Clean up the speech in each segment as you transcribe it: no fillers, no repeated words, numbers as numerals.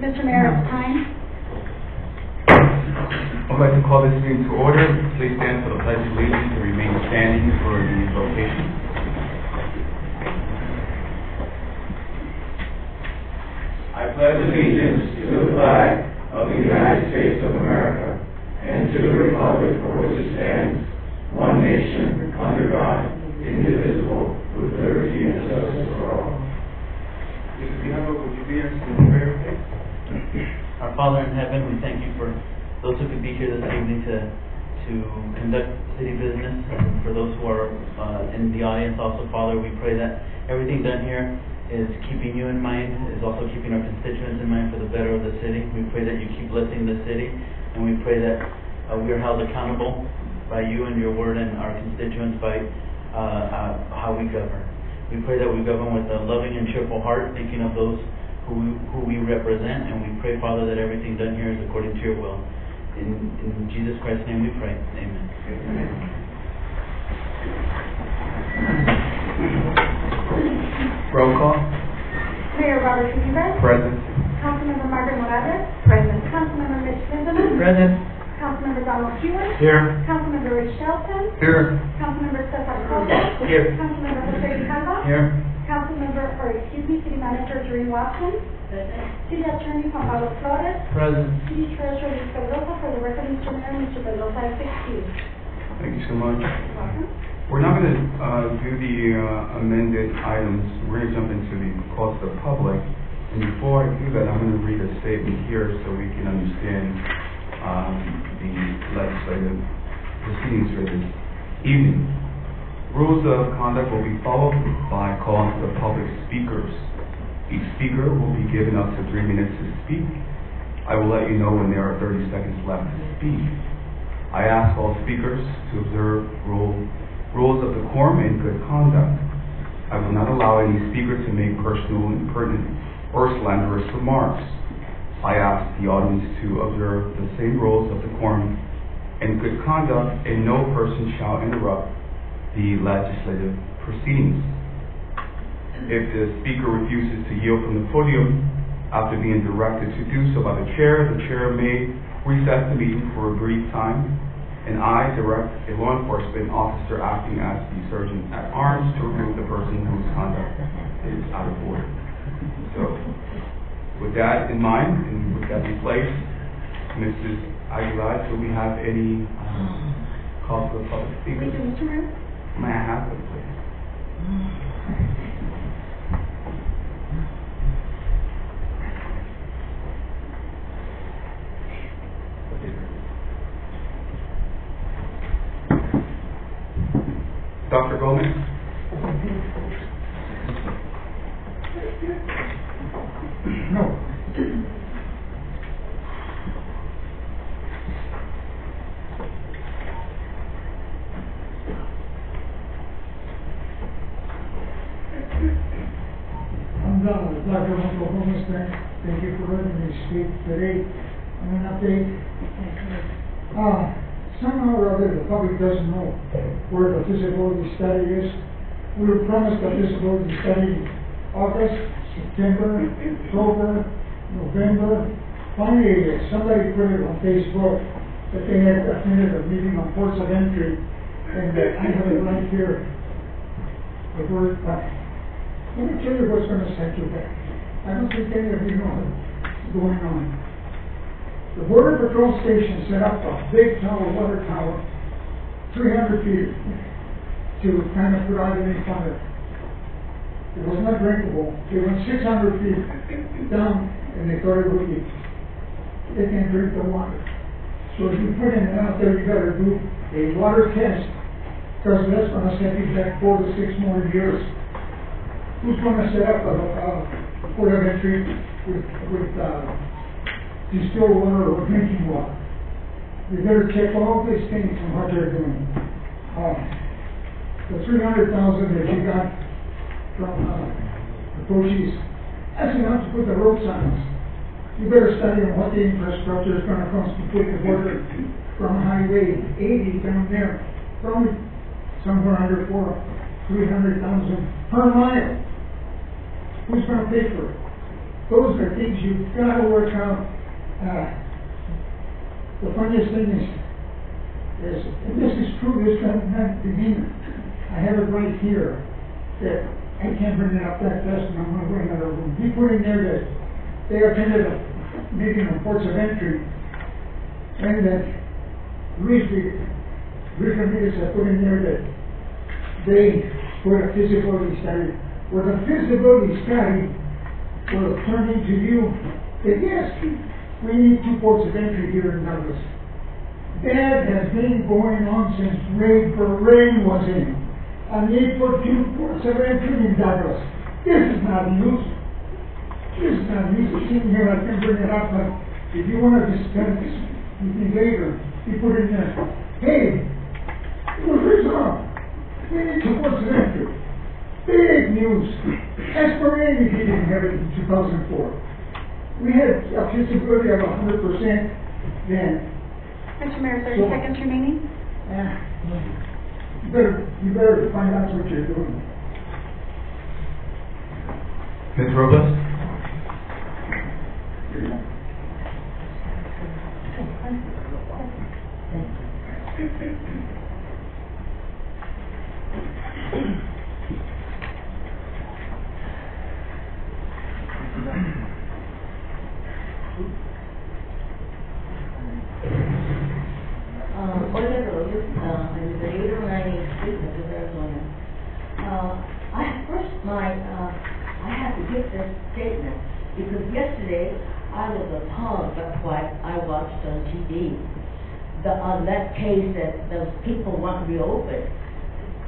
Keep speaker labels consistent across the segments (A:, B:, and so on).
A: Mr. Mayor, it's time.
B: I'd like to call this meeting to order. Please stand for the Pledge of Allegiance and remain standing for the invocation. I pledge allegiance to the flag of the United States of America and to the republic for which it stands, one nation, under God, indivisible, with liberty and justice for all. Would you be in prayer, please?
C: Our Father in heaven, we thank you for those who could be here this evening to conduct city business, and for those who are in the audience also, Father, we pray that everything done here is keeping you in mind, is also keeping our constituents in mind for the better of the city. We pray that you keep blessing the city, and we pray that we are held accountable by you and your word and our constituents by how we govern. We pray that we govern with a loving and cheerful heart, thinking of those who we represent, and we pray, Father, that everything done here is according to your will. In Jesus Christ's name we pray. Amen. Amen.
B: Roll call.
A: Mayor Robert Rivera.
B: Present.
A: Councilmember Margaret Morales. Present. Councilmember Mitch Lindemann.
C: Present.
A: Councilmember Donald Hewitt.
B: Here.
A: Councilmember Rich Shelton.
B: Here.
A: Councilmember Cesar Costa.
B: Here.
A: Councilmember Jose Grijalva.
B: Here.
A: City Manager Doreen Watkins. City Attorney Juan Pablo Flores.
C: Present.
A: City Treasurer Luis Pedrosa. For the record, Mr. Mayor, Mr. Pedrosa is excused.
B: Thank you so much.
A: Welcome.
B: We're not going to do the amended items. We're going to jump into the cost of public. And before I do that, I'm going to read a statement here so we can understand the legislative proceedings for this evening. Rules of conduct will be followed by calling for the public speakers. Each speaker will be given up to 3 minutes to speak. I will let you know when there are 30 seconds left to speak. I ask all speakers to observe rules of decorum and good conduct. I will not allow any speaker to make personal, impertinent, or slanderous remarks. I ask the audience to observe the same rules of decorum and good conduct, and no person shall interrupt the legislative proceedings. If the speaker refuses to yield from the podium after being directed to do so by the chair may recess the meeting for a brief time, and I direct a law enforcement officer acting as the sergeant at arms to remove the person whose conduct is out of order. So, with that in mind, and with that in place, Mrs. Aguilar, do we have any call for the public speakers?
A: Thank you, Mr. Mayor.
B: May I have them, please? Dr. Gomez?
D: No. I'm done with Dr. Michael Gomez. Thank you for letting me speak today on an update. Somehow or other, the public doesn't know where the feasibility study is. We were promised a feasibility study in August, September, October, November. Finally, somebody put it on Facebook that they had attended a meeting on ports of entry, and I have it right here. The word, let me tell you what's going to set you back. I don't think any of you know what's going on. The Border Patrol Station set up a big tower, water tower, 300 feet, to kind of put out any fire. It was not drinkable. They went 600 feet down and they thought it would be. They can't drink the water. So if you put it out there, you gotta do a water test, because that's gonna set you back 4 to 6 more years. Who's gonna set up a port of entry with distilled water or drinking water? You better check all these things and what they're doing. The 300,000 that you got from the Cochise, that's enough to put the road signs. You better study on what the infrastructure is gonna cost to put the water from Highway 80 down there, from somewhere under 300,000 per mile. Who's gonna pay for it? Those are things you've gotta work out. The funniest thing is, and this is true, this doesn't have to be, I have it right here, that I can't bring it up that fast, and I'm gonna go in another room. He put in there that they attended a meeting of ports of entry, and that Luis Ramirez had put in there that they put a feasibility study, where the feasibility study will turn into you that yes, we need 2 ports of entry here in Douglas. That has been going on since Ray was in. A need for 2 ports of entry in Douglas. This is not news. This is not news. It's sitting here, I can bring it up, but if you want to discuss this later, you put in there, hey, it was resolved. We need 2 ports of entry. Big news. Esperanza didn't have it in 2004. We had a feasibility of 100% then.
A: Mr. Mayor, 30 seconds remaining.
D: You better find out what you're doing.
B: Ms. Robles?
E: Olga Rodriguez, I'm the leader of Treatment of Arizona. I have to give this statement because yesterday I was appalled by what I watched on TV. On that case that those people want to be open.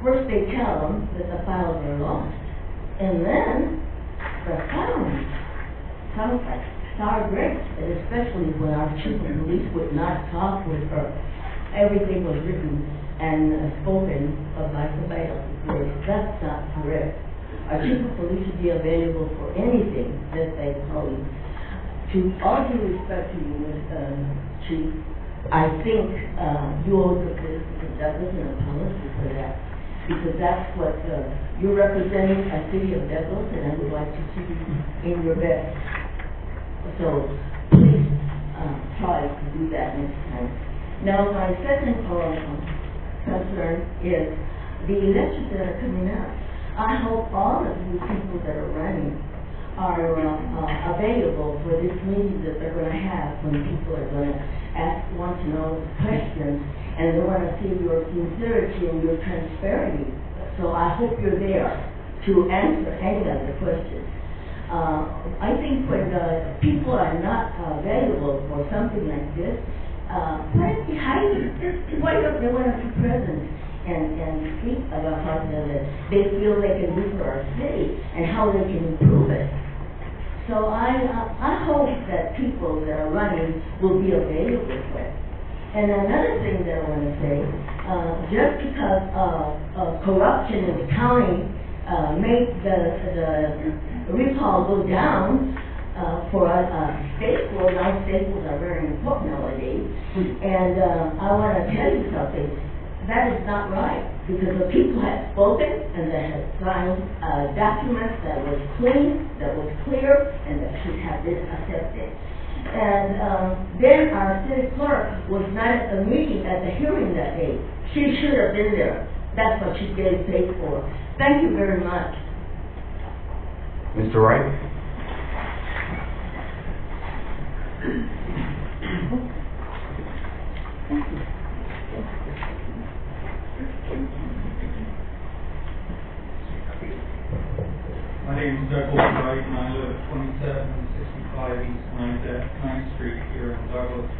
E: First they tell them that the files are lost, and then they're found. Sounds like sour grapes, and especially when our chief of police would not talk with her. Everything was written and spoken by somebody else's voice. That's not correct. Our chief of police should be available for anything that they pose. To all due respect to you, Chief, I think you owe the citizens of Douglas an apology for that, because that's what you're representing a city of Douglas, and I would like to see you in your best. So please try to do that next time. Now, my second concern is the elections that are coming up. I hope all of you people that are running are available for this meeting that they're going to have when people are going to want to know questions, and they want to see your sincerity and your transparency. So I hope you're there to answer any of the questions. I think when people are not available for something like this, why don't you hide it? Why don't they want to be present and speak about how they feel they can do for our city and how they can improve it? So I hope that people that are running will be available for it. And another thing that I want to say, just because of corruption in the county make the recall go down for Staples. Now Staples are very important nowadays. And I want to tell you something. That is not right, because the people have spoken and they have signed documents that was clean, that was clear, and that should have been accepted. And then our city clerk was not at the meeting, at the hearing that day. She should have been there. That's what she's getting paid for. Thank you very much.
B: Mr. Wright?
F: My name is Douglas Wright, and I live at 2765 East 9th Street here in Douglas.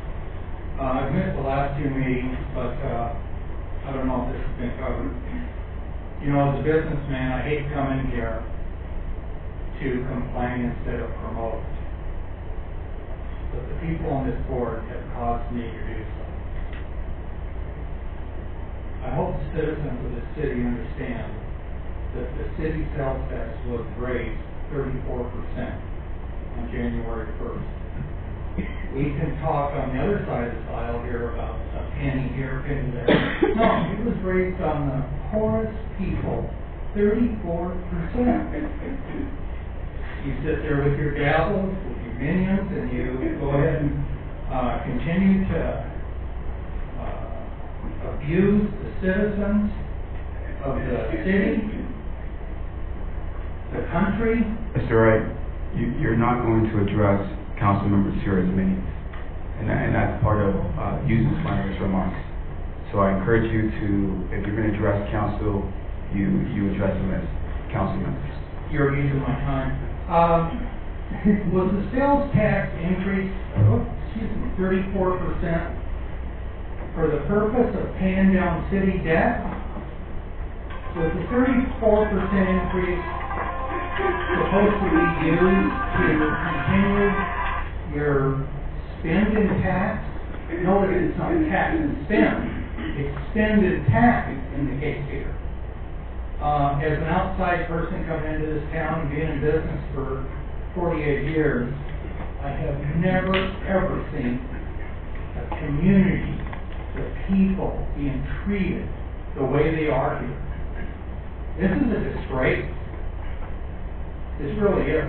F: I've missed the last two meetings, but I don't know if this has been covered. You know, as a businessman, I hate coming here to complain instead of promote. But the people on this board have caused me to do so. I hope the citizens of the city understand that the city sales tax was raised 34% on January 1st. We can talk on the other side of the aisle here about a penny here, a penny there. No, it was raised on the poorest people, 34%. You sit there with your gavels, with your minions, and you go ahead and continue to abuse the citizens of the city, the country.
B: Mr. Wright, you're not going to address council members here as many, and that's part of using slanderous remarks. So I encourage you to, if you're going to address council, you address them as council members.
F: You're using my time. Was the sales tax increase, 34% for the purpose of paying down city debt? Was the 34% increase supposed to be used to continue your spend and tax? No, it's not tax and spend. It's spend and tax in the case here. As an outside person coming into this town and being in business for 48 years, I have never, ever seen a community, the people being treated the way they are here. This is a disgrace. This really is.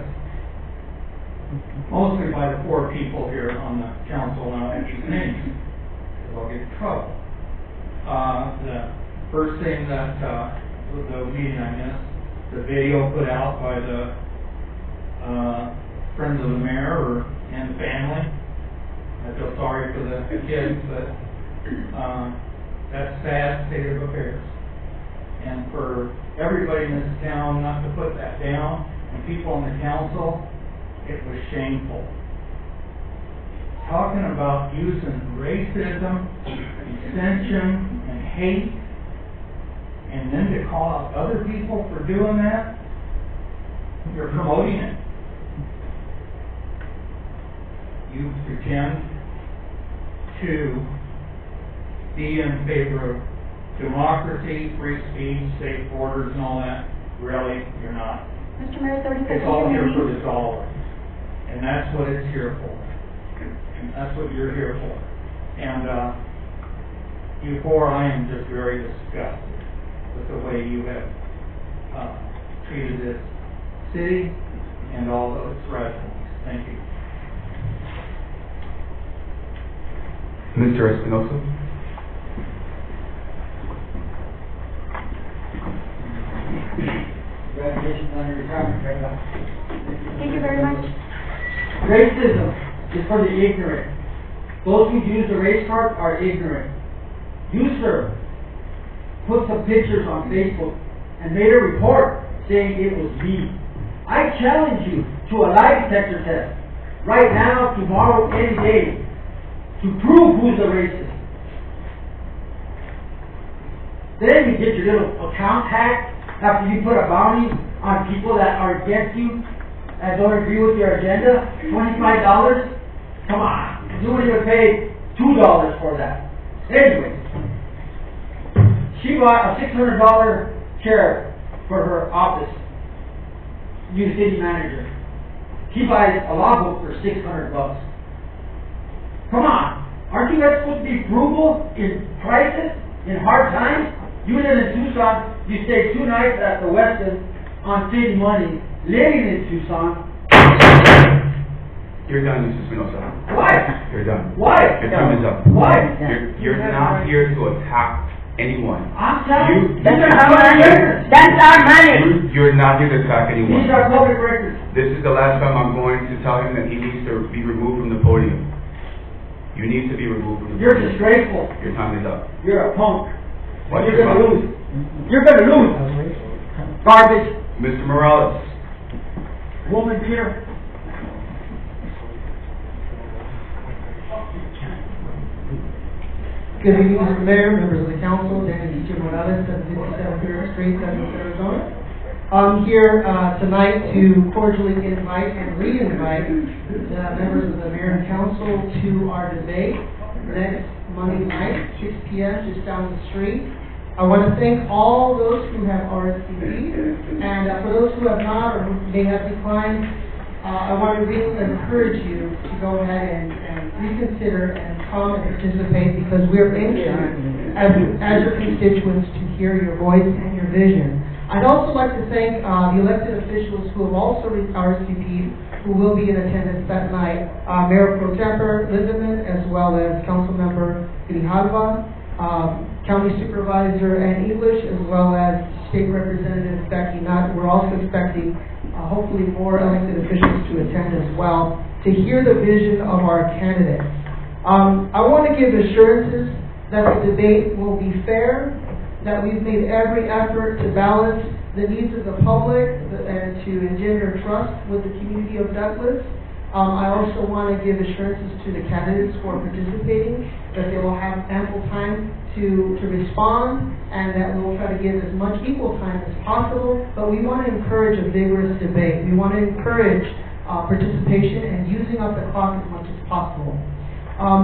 F: Mostly by the poor people here on the council, and I'll mention names, because I'll get in trouble. The first thing that the meeting I missed, the video put out by the friends of the mayor and the family. I feel sorry for the kids, but that's sad state of affairs. And for everybody in this town not to put that down, and people on the council, it was shameful. Talking about using racism, dissension, and hate, and then to call out other people for doing that, you're promoting it. You pretend to be in favor of democracy, free speech, safe borders, and all that. Really, you're not.
A: Mr. Mayor, 30 seconds.
F: It's all here for the dollar. And that's what it's here for. And that's what you're here for. And you four, I am just very disgusted with the way you have treated this city and all of its residents. Thank you.
B: Mr. Espinosa?
G: Congratulations on your retirement, Brenda.
A: Thank you very much.
G: Racism is for the ignorant. Those who use the race card are ignorant. You, sir, put some pictures on Facebook and made a report saying it was me. I challenge you to a lie detector test right now, tomorrow, any day, to prove who's the racist. Then you get your little account hacked after you put a bounty on people that are against you and don't agree with your agenda. $25? Come on. You wouldn't even pay $2 for that. Anyway, she bought a $600 chair for her office. New city manager. He buys a law book for $600. Come on. Aren't you guys supposed to be frugal in crisis, in hard times? You live in Tucson. You stayed 2 nights at the Westin on city money, living in Tucson.
B: You're done, Mr. Espinosa.
G: Why?
B: You're done.
G: Why?
B: Your time is up.
G: Why?
B: You're not here to attack anyone.
G: I'm telling you,
B: That's
G: our money. That's our money.
B: You're not here to attack anyone.
G: These are public records.
B: This is the last time I'm going to tell him that he needs to be removed from the podium. You need to be removed from the
G: You're
B: podium.
G: disgraceful.
B: Your time is up.
G: You're a punk.
B: Watch
G: You're
B: your
G: gonna
B: mouth.
G: lose. You're gonna lose. Garbage.
B: Mr. Morales,
G: Woman here.
H: Good evening, Mr. Mayor, members of the council, Daniel D. Morales, 757 Third Street, Douglas, Arizona. I'm here tonight to cordially invite and re-invite the members of the mayor and council to our debate next Monday night, 6 p.m., just down the street. I want to thank all those who have RSVP'd, and for those who have not or who may have declined, I want to really encourage you to go ahead and reconsider and come and participate, because we're anxious as your constituents to hear your voice and your vision. I'd also like to thank the elected officials who have also RSVP'd, who will be in attendance that night. Mayor Pro Tempore Lindemann, as well as Councilmember Grijalva, County Supervisor Ann English, as well as State Representative Becky Nutt. We're also expecting hopefully more elected officials to attend as well to hear the vision of our candidates. I want to give assurances that the debate will be fair, that we've made every effort to balance the needs of the public and to engender trust with the community of Douglas. I also want to give assurances to the candidates who are participating that they will have ample time to respond, and that we will try to give as much equal time as possible. But we want to encourage a vigorous debate. We want to encourage participation and using up the clock as much as possible.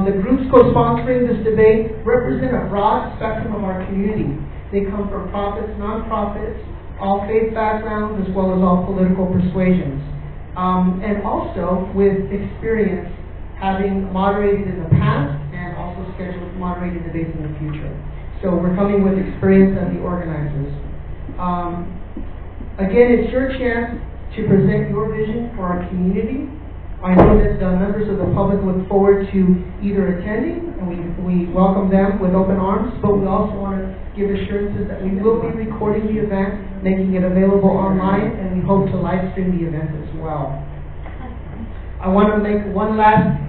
H: The groups co-sponsoring this debate represent a broad spectrum of our community. They come from profits, nonprofits, all faith backgrounds, as well as all political persuasions. And also with experience having moderated in the past and also scheduled moderated debates in the future. So we're coming with experience as the organizers. Again, it's your chance to present your vision for our community. I know that members of the public look forward to either attending, and we welcome them with open arms, but we also want to give assurances that we will be recording the event, making it available online, and we hope to live stream the event as well. I want to make one last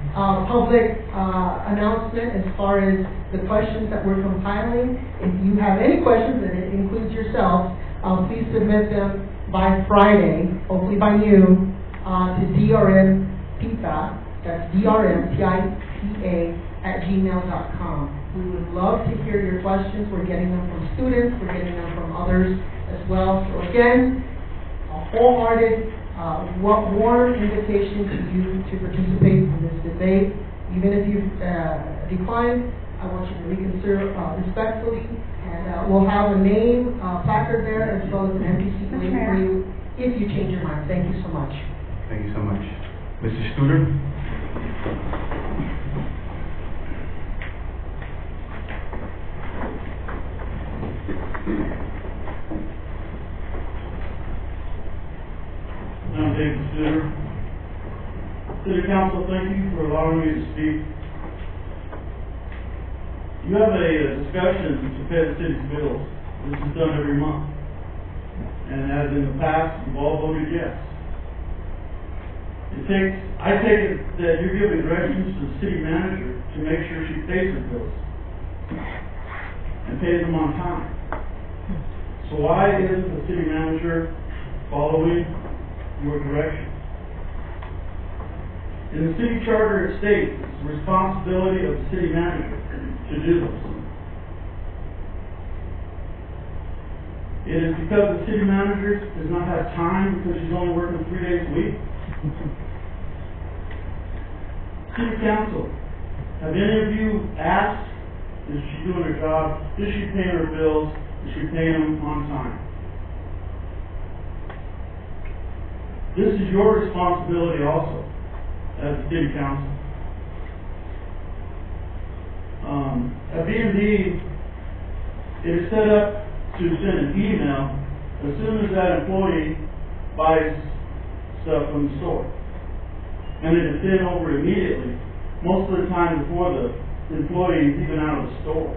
H: public announcement as far as the questions that we're compiling. If you have any questions, and it includes yourselves, please submit them by Friday, hopefully by noon, to drmpipa, that's drmpipa @gmail.com. We would love to hear your questions. We're getting them from students, we're getting them from others as well. So again, a wholehearted, warm invitation to you to participate in this debate. Even if you decline, I want you to reconsider respectfully, and we'll have a name placard there as well as an NPC link for you if you change your mind. Thank you so much.
B: Thank you so much. Mr. Studer?
I: I'm David Studer. City Council, thank you for allowing me to speak. You have a discussion to pay the city's bills. This is done every month. And as in the past, you've all voted yes. I take it that you're giving directions to the city manager to make sure she pays her bills and pays them on time. So why isn't the city manager following your direction? In the city charter, it states it's the responsibility of the city manager to do this. It is because the city manager does not have time because she's only working 3 days a week. City Council, have any of you asked, is she doing her job? Is she paying her bills? Is she paying them on time? This is your responsibility also, as the City Council. At B&D, it is set up to send an email as soon as that employee buys stuff from the store. And it is sent over immediately, most of the time before the employee is even out of the store.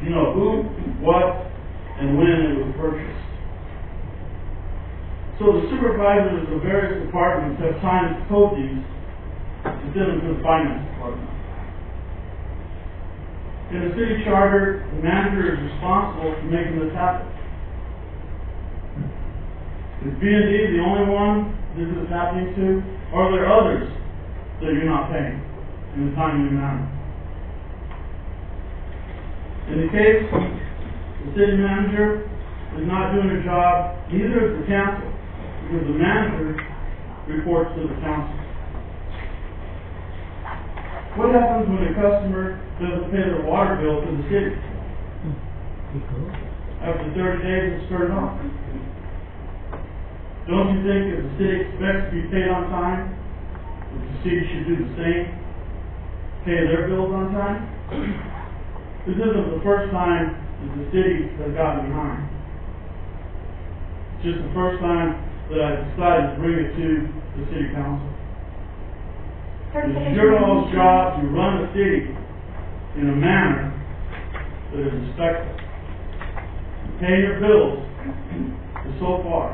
I: You know who, what, and when it was purchased. So the supervisors of various departments have time to code these to send them to the finance department. In the city charter, the manager is responsible for making this happen. Is B&D the only one this is happening to? Or are there others that you're not paying in a timely manner? In the case, the city manager is not doing her job, neither is the council, because the manager reports to the council. What happens when a customer doesn't pay their water bill to the city? After 30 days, it's turned off. Don't you think if the city expects to be paid on time, that the city should do the same? Pay their bills on time? This isn't the first time that the city has gotten behind. It's just the first time that I decided to bring it to the city council. It's your all's job to run the city in a manner that is respectful. Paying your bills is so far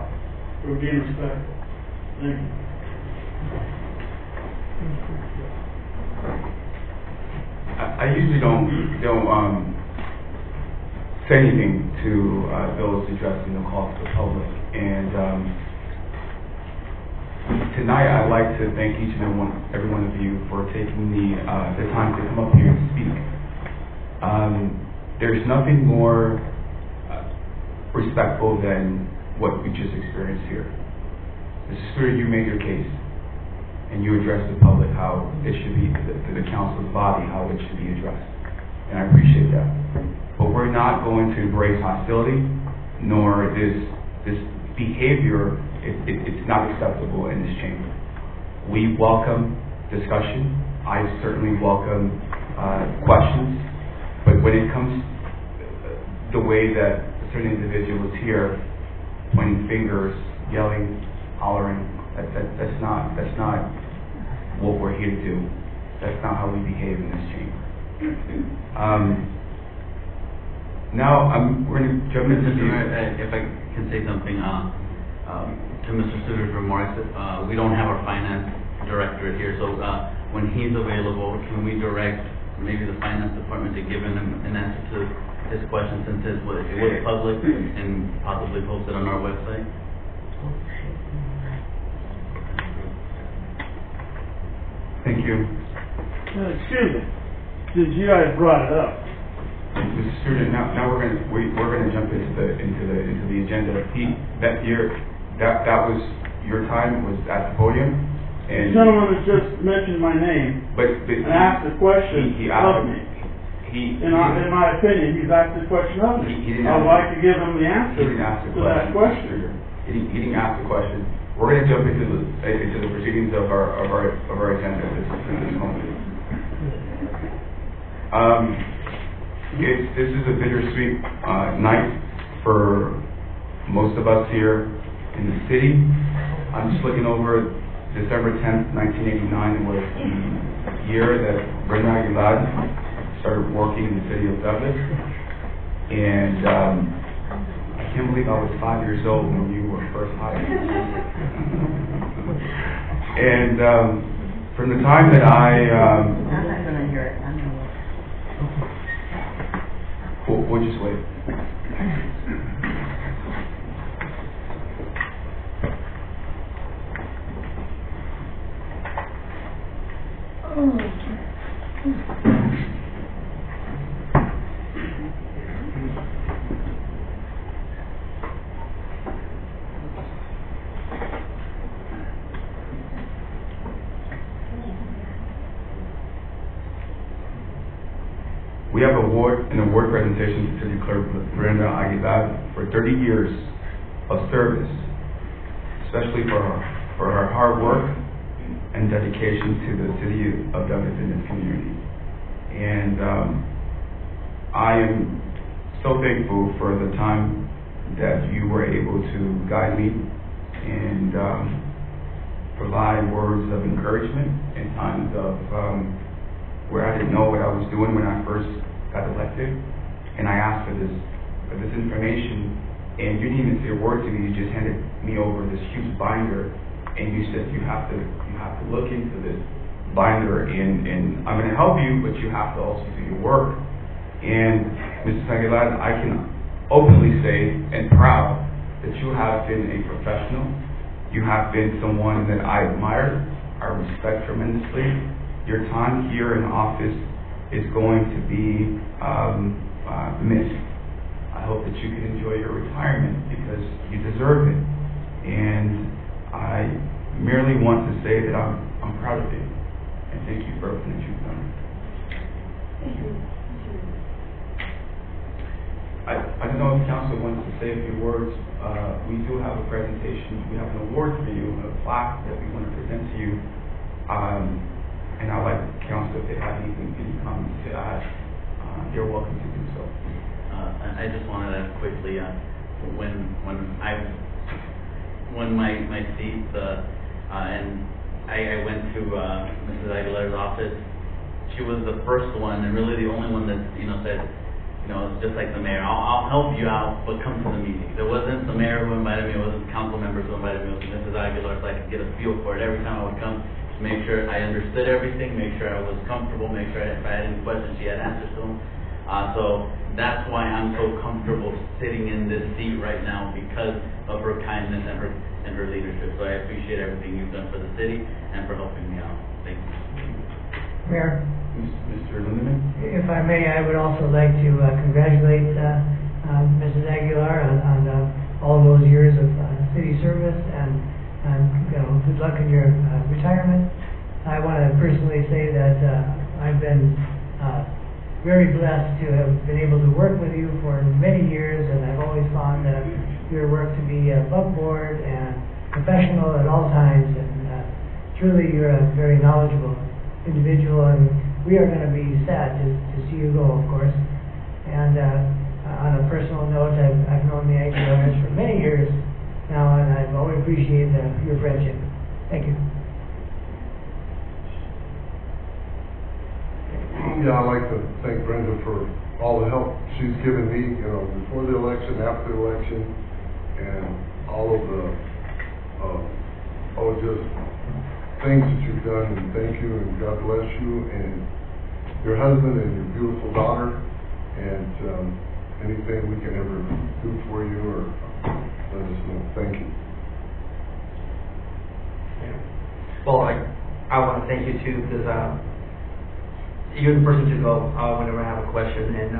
I: from being respectful. Thank you.
B: I usually don't say anything to those addressing the call to the public, and tonight I'd like to thank each and every one of you for taking the time to come up here and speak. There's nothing more respectful than what we just experienced here. Mr. Stewart, you made your case, and you addressed the public how it should be, to the council's body, how it should be addressed. And I appreciate that. But we're not going to embrace hostility, nor this behavior. It's not acceptable in this chamber. We welcome discussion. I certainly welcome questions. But when it comes the way that certain individuals here pointing fingers, yelling, hollering, that's not what we're here to do. That's not how we behave in this chamber. Now we're going to jump into
C: if I can say something to Mr. Suter's remarks. We don't have our finance director here, so when he's available, can we direct maybe the finance department to give him an answer to his question, since it was public, and possibly posted on our website?
B: Thank you.
I: Excuse me, since you guys brought it up.
B: Mr. Stewart, now we're gonna jump into the agenda. That was your time, was at the podium, and
I: The gentleman that just mentioned my name and asked a question of me. In my opinion, he's asked a question of me. I'd like to give him the answer to that question.
B: He didn't ask the question. We're going to jump into the proceedings of our agenda at this moment. This is a bittersweet night for most of us here in the city. I'm just looking over December 10th, 1989. It was the year that Brenda Aguilar started working in the city of Douglas, and I can't believe I was 5 years old when you were first hired. And from the time that I'm not going to hear it. We'll just wait. We have an award presentation to City Clerk Brenda Aguilar for 30 years of service, especially for her hard work and dedication to the city of Douglas and its community. And I am so thankful for the time that you were able to guide me and provide words of encouragement in times of where I didn't know what I was doing when I first got elected, and I asked for this information, and you didn't even say a word to me. You just handed me over this huge binder, and you said you have to look into this binder, and I'm going to help you, but you have to also do your work. And Mrs. Aguilar, I can openly say and proud that you have been a professional. You have been someone that I admire, I respect tremendously. Your time here in office is going to be missed. I hope that you can enjoy your retirement because you deserve it. And I merely want to say that I'm proud of you. And thank you for everything that you've done.
A: Thank you.
B: I don't know if council wants to say a few words. We do have a presentation. We have an award for you, a plaque that we want to present to you. And I'd like council, if they have any comments to add, you're welcome to do so.
C: I just wanted to quickly, when my seat, and I went to Mrs. Aguilar's office, she was the first one and really the only one that, said, it's just like the mayor, I'll help you out, but come to the meetings. It wasn't the mayor who invited me, it wasn't council members who invited me, it was Mrs. Aguilar, so I could get a feel for it every time I would come, to make sure I understood everything, make sure I was comfortable, make sure if I had any questions, she had answers to them. So that's why I'm so comfortable sitting in this seat right now, because of her kindness and her leadership. So I appreciate everything you've done for the city and for helping me out. Thank you.
J: Mayor,
B: Mr. Lindeman?
J: if I may, I would also like to congratulate Mrs. Aguilar on all those years of city service and good luck in your retirement. I want to personally say that I've been very blessed to have been able to work with you for many years, and I've always found your work to be above board and professional at all times, and truly you're a very knowledgeable individual, and we are going to be sad to see you go, of course. And on a personal note, I've known the Aguilars for many years now, and I've always appreciated your friendship. Thank you.
K: Yeah, I'd like to thank Brenda for all the help she's given me, before the election, after the election, and all of the, just things that you've done, and thank you, and God bless you, and your husband and your beautiful daughter, and anything we can ever do for you, or let us know. Thank you.
L: Well, I want to thank you too, because you're the person to go whenever I have a question, and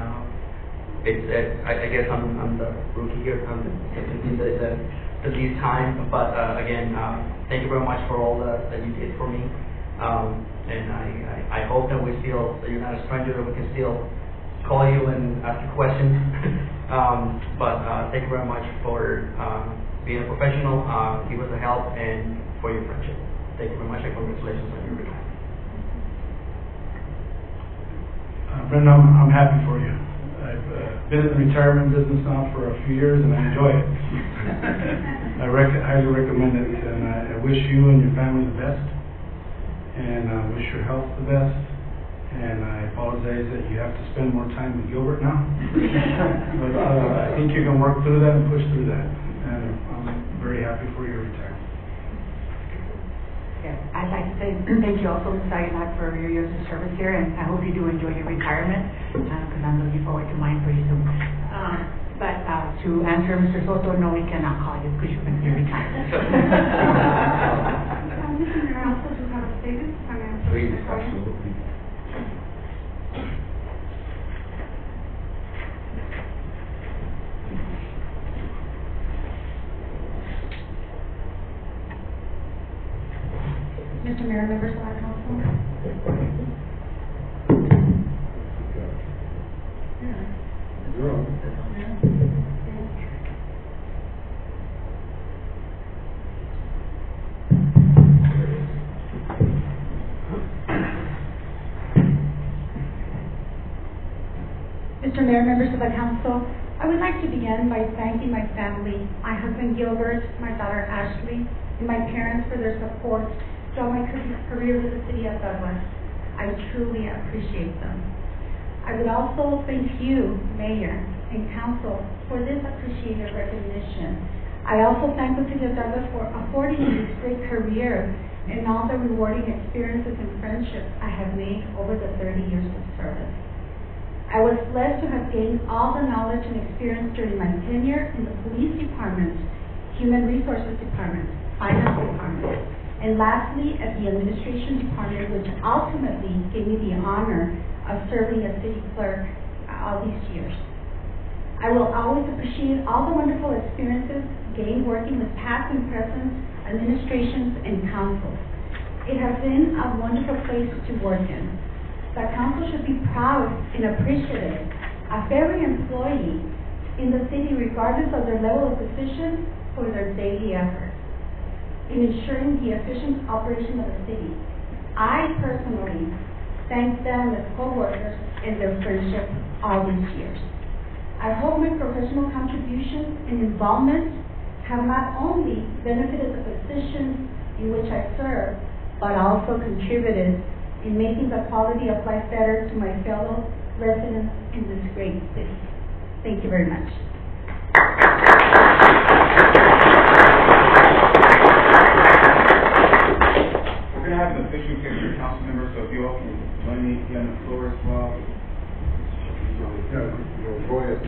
L: I guess I'm the rookie here. I'm the least time, but again, thank you very much for all that you did for me, and I hope that that you're not a stranger, that we can still call you and ask you questions. But thank you very much for being a professional, give us the help, and for your friendship. Thank you very much, and congratulations on your retirement.
I: Brenda, I'm happy for you. I've been in the retirement business now for a few years, and I enjoy it. I highly recommend it, and I wish you and your family the best, and I wish your health the best, and I apologize that you have to spend more time with Gilbert now, but I think you can work through that and push through that, and I'm very happy for your retirement.
M: Yeah, I'd like to say thank you also, Ms. Aguilar, for your years of service here, and I hope you do enjoy your retirement, because I'm looking forward to mine pretty soon. But to answer Mr. Soto, no, we cannot call you because you're going to be retired.
A: Mr. Mayor, I also do have a statement.
B: Please, absolutely.
A: Mr. Mayor, members of our council. Mr. Mayor, members of the council, I would like to begin by thanking my family, my husband Gilbert, my daughter Ashley, and my parents for their support throughout my career with the city of Douglas. I truly appreciate them. I would also thank you, Mayor, and Council, for this appreciated recognition. I also thank the city of Douglas for affording me this great career and all the rewarding experiences and friendships I have made over the 30 years of service. I was blessed to have gained all the knowledge and experience during my tenure in the police department Department, Human Resources Department, Finance Department, and lastly, at the Administration Department, which ultimately gave me the honor of serving as city clerk all these years. I will always appreciate all the wonderful experiences gained working with past and present administrations and councils. It has been a wonderful place to work in. The council should be proud and appreciative of every employee in the city, regardless of their level of position, for their daily effort in ensuring the efficient operation of the city. I personally thank them as co-workers and their friendship all these years. I hope my professional contributions and involvement have not only benefited the positions in which I serve, but also contributed in making the quality of life better to my fellow residents in this great city. Thank you very much.
B: We're going to have an official picture, council members, so if you all can join me here on the floor as well.
K: Yeah, go ahead.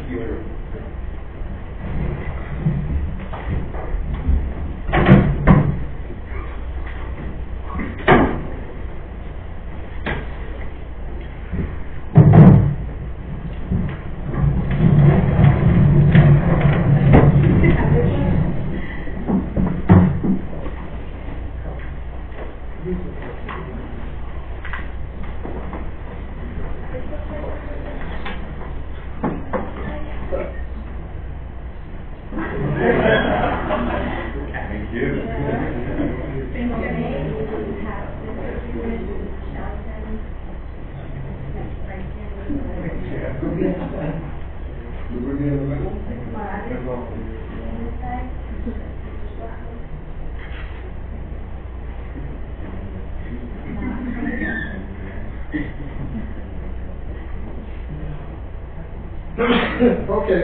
K: Okay.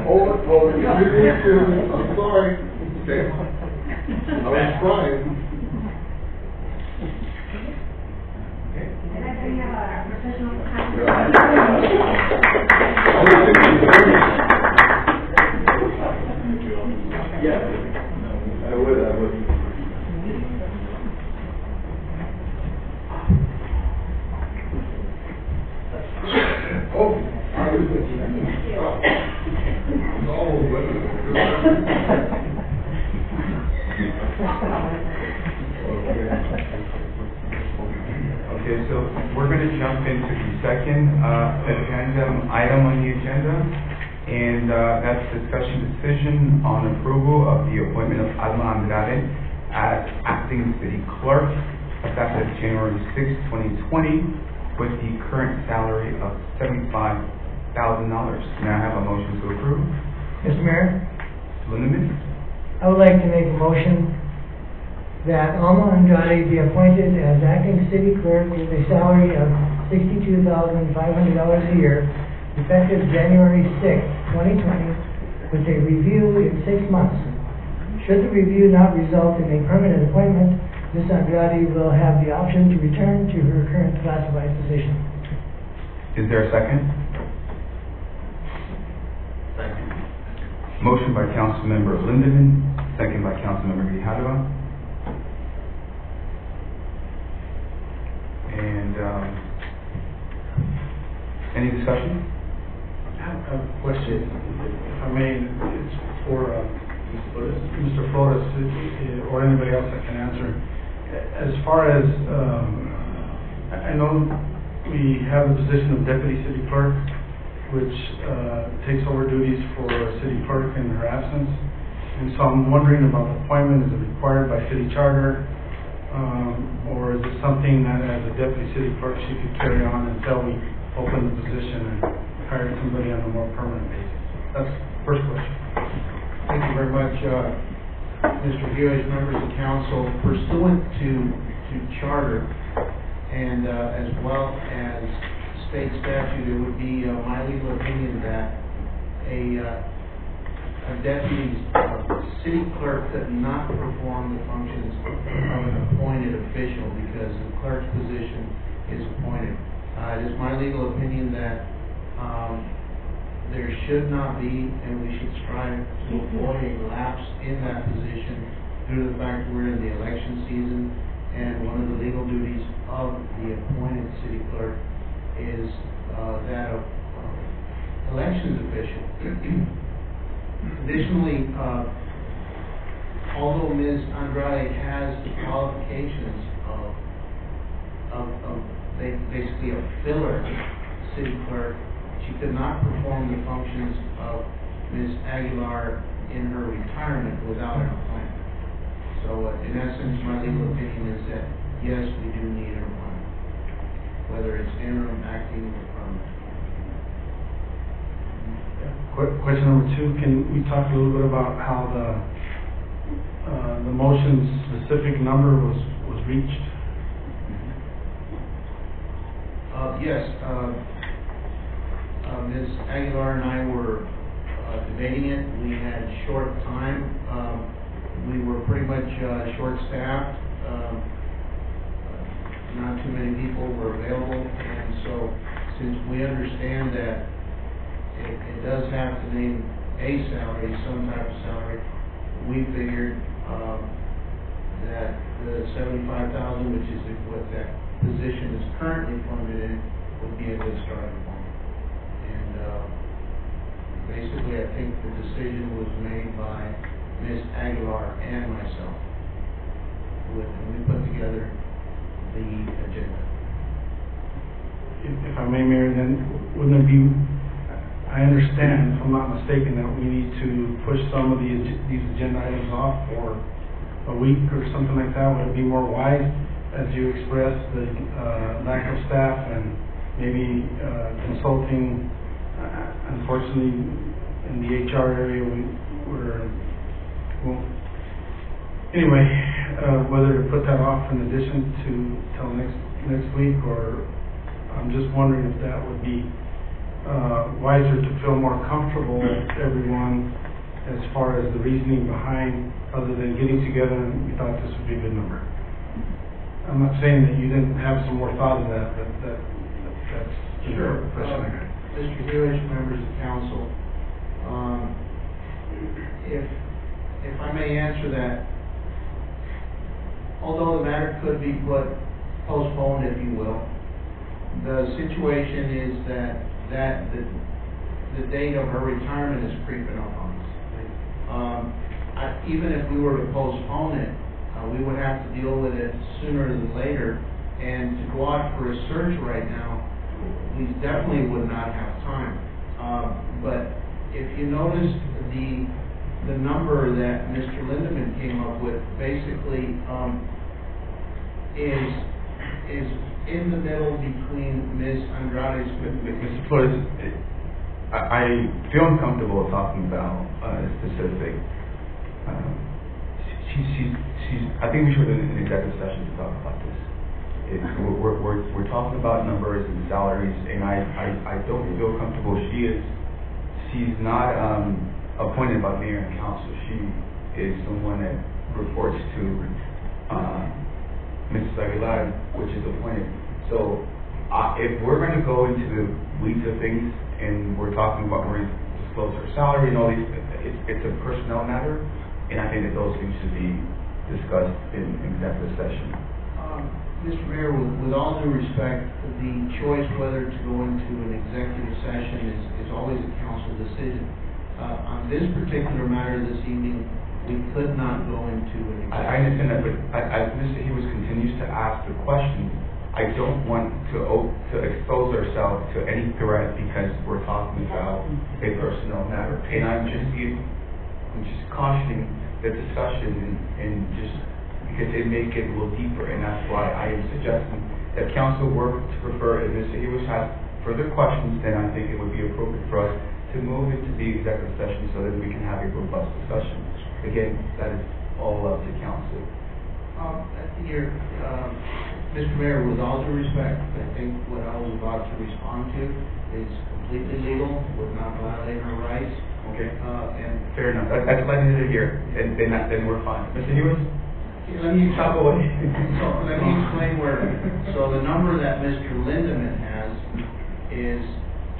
K: Hold it. I'm sorry. Okay. I was trying. Yeah, I would. Oh, I was with you.
B: Okay, so we're going to jump into the second addendum item on the agenda, and that's discussion decision on approval of the appointment of Alma Andrade as acting city clerk effective January 6, 2020, with the current salary of $75,000. May I have a motion to approve?
J: Mr. Mayor,
B: Lindeman?
J: I would like to make a motion that Alma Andrade be appointed as acting city clerk with a salary of $62,500 a year, effective January 6, 2020, with a review in 6 months. Should the review not result in a permanent appointment, Ms. Andrade will have the option to return to her current classified position.
B: Is there a second?
C: Second.
B: Motion by Councilmember Lindeman, second by Councilmember Grijalva. And any discussion?
N: I have a question, if I may. It's for Mr. Flores, or anybody else that can answer. As far as, I know we have the position of deputy city clerk, which takes over duties for city clerk in her absence. And so I'm wondering about the appointment. Is it required by city charter? Or is it something that as a deputy city clerk she could carry on until we open the position and hire somebody on a more permanent basis? That's the first question.
F: Thank you very much, Mr. Hughes, members of council. Pursuant to charter and as well as state statute, it would be my legal opinion a deputy city clerk could not perform the functions of an appointed official because the clerk's position is appointed. It is my legal opinion that there should not be, and we should strive to avoid a lapse in that position due to the fact that we're in the election season, and one of the legal duties of the appointed city clerk is that of elections official. Additionally, although Ms. Andrade has the qualifications of basically a filler city clerk, she could not perform the functions of Ms. Aguilar in her retirement without an appointment. So in essence, my legal opinion is that yes, we do need an appointment, whether it's interim, acting, or permanent.
N: Question number 2, can we talk a little bit about how the motion's specific number was reached?
F: Yes, Ms. Aguilar and I were debating it. We had short time. We were pretty much short-staffed. Not too many people were available, and so since we understand that it does have to name a salary, some type of salary, we figured that the $75,000, which is what that position is currently funded in, would be a good starting point. And basically, I think the decision was made by Ms. Aguilar and myself when we put together the agenda.
N: If I may, Mayor, then wouldn't it be, I understand, if I'm not mistaken, that we need to push some of these agenda items off for a week or something like that? Would it be more wise, as you expressed, the lack of staff and maybe consulting? Unfortunately, in the HR area, whether to put that off in addition to till next week, or I'm just wondering if that would be wiser to feel more comfortable with everyone as far as the reasoning behind, other than getting together and we thought this would be a good number. I'm not saying that you didn't have some more thought of that, but that's
F: Sure.
N: the question I got.
F: Mr. Hewish, members of council, if I may answer that, although the matter could be postponed, if you will, the situation is that the date of her retirement is creeping up on us. Even if we were to postpone it, we would have to deal with it sooner than later, and to go out for a search right now, we definitely would not have time. But if you notice the number that Mr. Lindeman came up with, basically is in the middle between Ms. Andrade's.
B: Mr. Flores, I feel uncomfortable talking about specific. I think we should in an executive session to talk about this. We're talking about numbers and salaries, and I don't feel comfortable. She's not appointed by mayor and council. She is someone that reports to Mrs. Aguilar, which is appointed. So if we're going to go into the weeds of things and we're talking about, we're going to disclose her salary and all these, it's a personnel matter, and I think that those things should be discussed in executive session.
F: Mr. Mayor, with all due respect, the choice whether to go into an executive session is always a council decision. On this particular matter this evening, we could not go into an executive session.
B: I understand that, but as Mr. Hewes continues to ask the question, I don't want to expose ourselves to any threat because we're talking about a personnel matter. And I'm just cautioning the discussion and just because it may get a little deeper, and that's why I am suggesting that council work to prefer. If Mr. Hewes has further questions, then I think it would be appropriate for us to move into the executive session so that we can have a robust discussion. Again, that is all up to council.
F: Mr. Mayor, with all due respect, I think what I was about to respond to is completely legal, would not violate her rights,
B: Okay,
F: and
B: fair enough. That's what I needed to hear. Then we're fine. Mr. Hewens?
F: let me
B: Chop away.
F: So let me explain where, so the number that Mr. Lindeman has is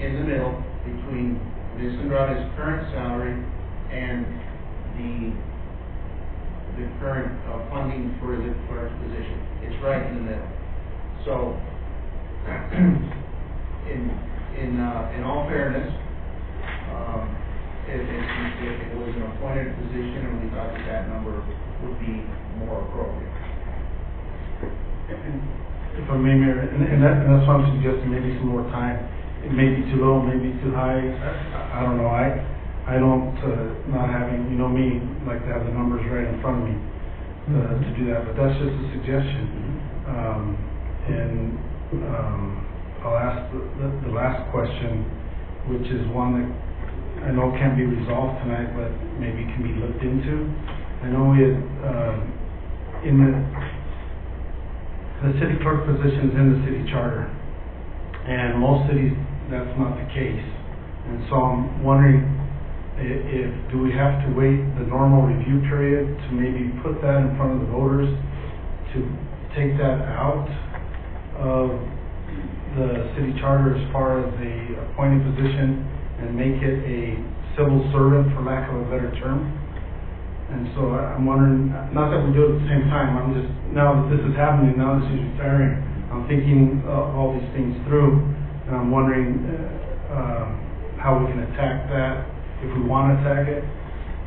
F: in the middle between Ms. Andrade's current salary and the current funding for the clerk's position. It's right in the middle. So, in all fairness, if it was an appointed position and we thought that number would be more appropriate.
N: If I may, Mayor, and that's why I'm suggesting maybe some more time. It may be too low, maybe too high. I don't know. I don't, not having, you know me, like to have the numbers right in front of me to do that, but that's just a suggestion. I'll ask the last question, which is one that I know can't be resolved tonight, but maybe can be looked into. I know we had, in the city clerk position is in the city charter, and most cities, that's not the case. And so I'm wondering if do we have to wait the normal review period to maybe put that in front of the voters to take that out of the city charter as far as the appointed position and make it a civil servant, for lack of a better term? And so I'm wondering, not that we do it at the same time, I'm just, now that this is happening, now that she's retiring, I'm thinking all these things through, and I'm wondering how we can attack that, if we want to attack it,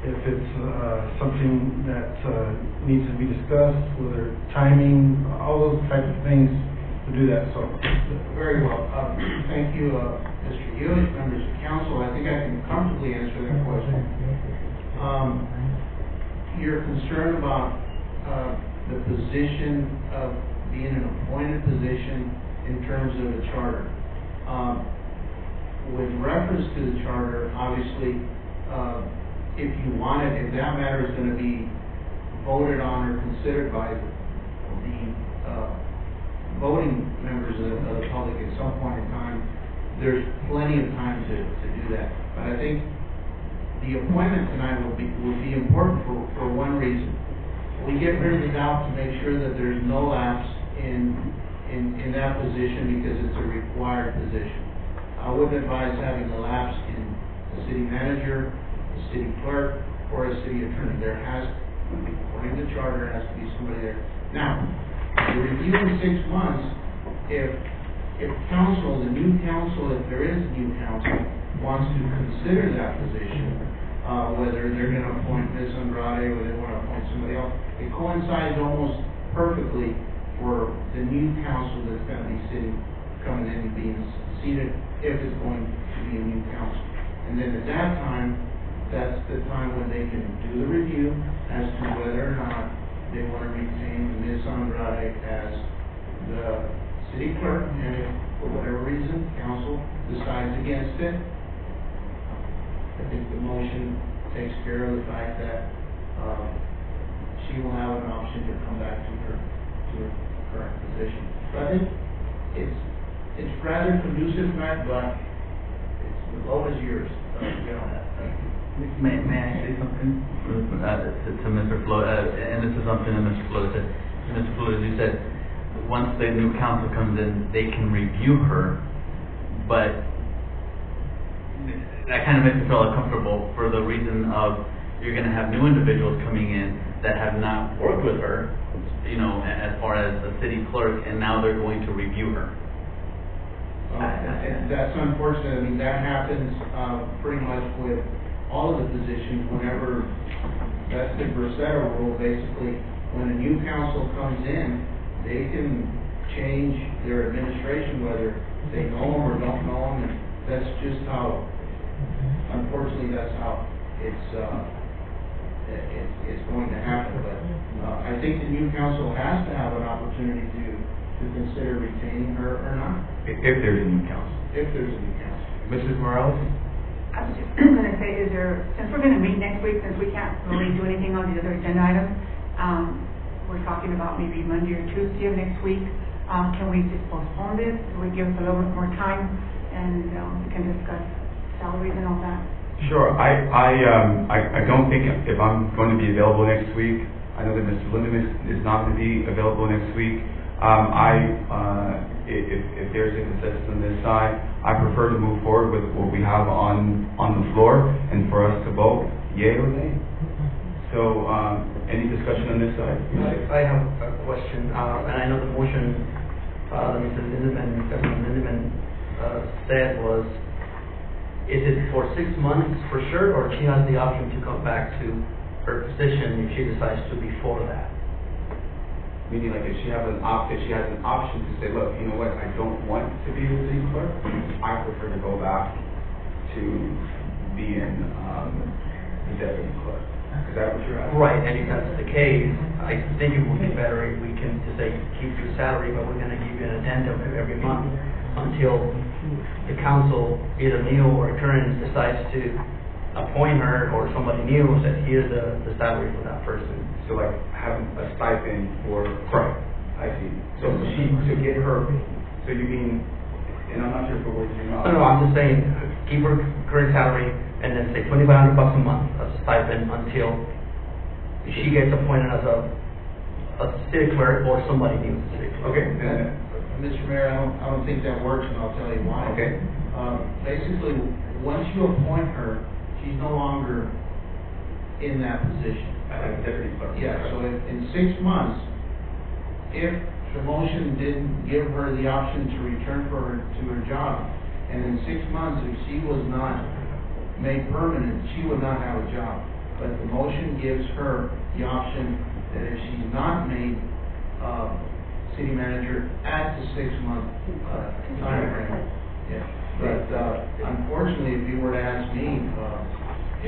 N: if it's something that needs to be discussed, whether timing, all those types of things to do that, so.
F: Very well. Thank you, Mr. Hewitt, members of council. I think I can comfortably answer that question. You're concerned about the position of being an appointed position in terms of a charter. With reference to the charter, obviously, if you want it, if that matter is going to be voted on or considered by the voting members of the public at some point in time, there's plenty of time to do that. But I think the appointment tonight will be important for one reason. We get rid of the doubt to make sure that there's no lapse in that position because it's a required position. I wouldn't advise having a lapse in the city manager, the city clerk, or a city attorney. There has to be, according to the charter, there has to be somebody there. Now, the review in 6 months, if council, the new council, if there is a new council, wants to consider that position, whether they're going to appoint Ms. Andrade or they want to appoint somebody else, it coincides almost perfectly for the new council that's going to be coming in and being seated if it's going to be a new council. And then at that time, that's the time when they can do the review as to whether or not they want to retain Ms. Andrade as the city clerk, and if for whatever reason council decides against it, I think the motion takes care of the fact that she will have an option to come back to her current position. So I think it's rather conducive tonight, but the vote is yours.
C: May I say something to Mr. Flores, and this is something that Mr. Flores said. Mr. Flores, you said once the new council comes in, they can review her, but that kind of makes me feel uncomfortable for the reason of you're going to have new individuals coming in that have not worked with her, you know, as far as a city clerk, and now they're going to review her.
F: That's unfortunate. I mean, that happens pretty much with all of the positions whenever that's the Bracero rule. Basically, when a new council comes in, they can change their administration, whether they know them or don't know them, and that's just how, unfortunately, that's how it's going to happen. But I think the new council has to have an opportunity to consider retaining her or not.
B: If there's a new council.
F: If there's a new council.
B: Mrs. Morales?
M: I was just going to say, since we're going to meet next week, since we can't really do anything on the other agenda items, we're talking about maybe Monday or Tuesday of next week. Can we just postpone this? Will we give us a little bit more time and we can discuss salaries and all that.
B: Sure, I don't think if I'm going to be available next week, I know that Mr. Lindeman is not going to be available next week. If there's a consensus on this side, I prefer to move forward with what we have on the floor and for us to vote yea or nay. So, any discussion on this side?
L: I have a question, and I know the motion that Mr. Lindeman, President Lindeman, said was, is it for 6 months for sure, or she has the option to come back to her position if she decides to before that?
B: Meaning, like, if she has an option to say, look, you know what, I don't want to be the city clerk, I prefer to go back to being the deputy clerk. Is that what you're asking?
L: Right, and if that's the case, I think it would be better if we can just say, keep your salary, but we're gonna give you an addendum every month until the council, either new or current, decides to appoint her or somebody new, says, here's the salary for that person.
B: So, like, having a stipend for...
L: Correct.
B: I see. So to get her, so you mean, and I'm not sure if it works or not.
L: No, I'm just saying, keep her current salary and then say $2,500 a month as a stipend until she gets appointed as a city clerk or somebody new.
B: Okay.
F: Mr. Mayor, I don't think that works, and I'll tell you why.
B: Okay.
F: Basically, once you appoint her, she's no longer in that position.
B: As a deputy clerk.
F: Yeah, so in 6 months, if the motion didn't give her the option to return to her job, and in 6 months, if she was not made permanent, she would not have a job. But the motion gives her the option that if she's not made city manager at the 6-month time frame. Yeah. But unfortunately, if you were to ask me,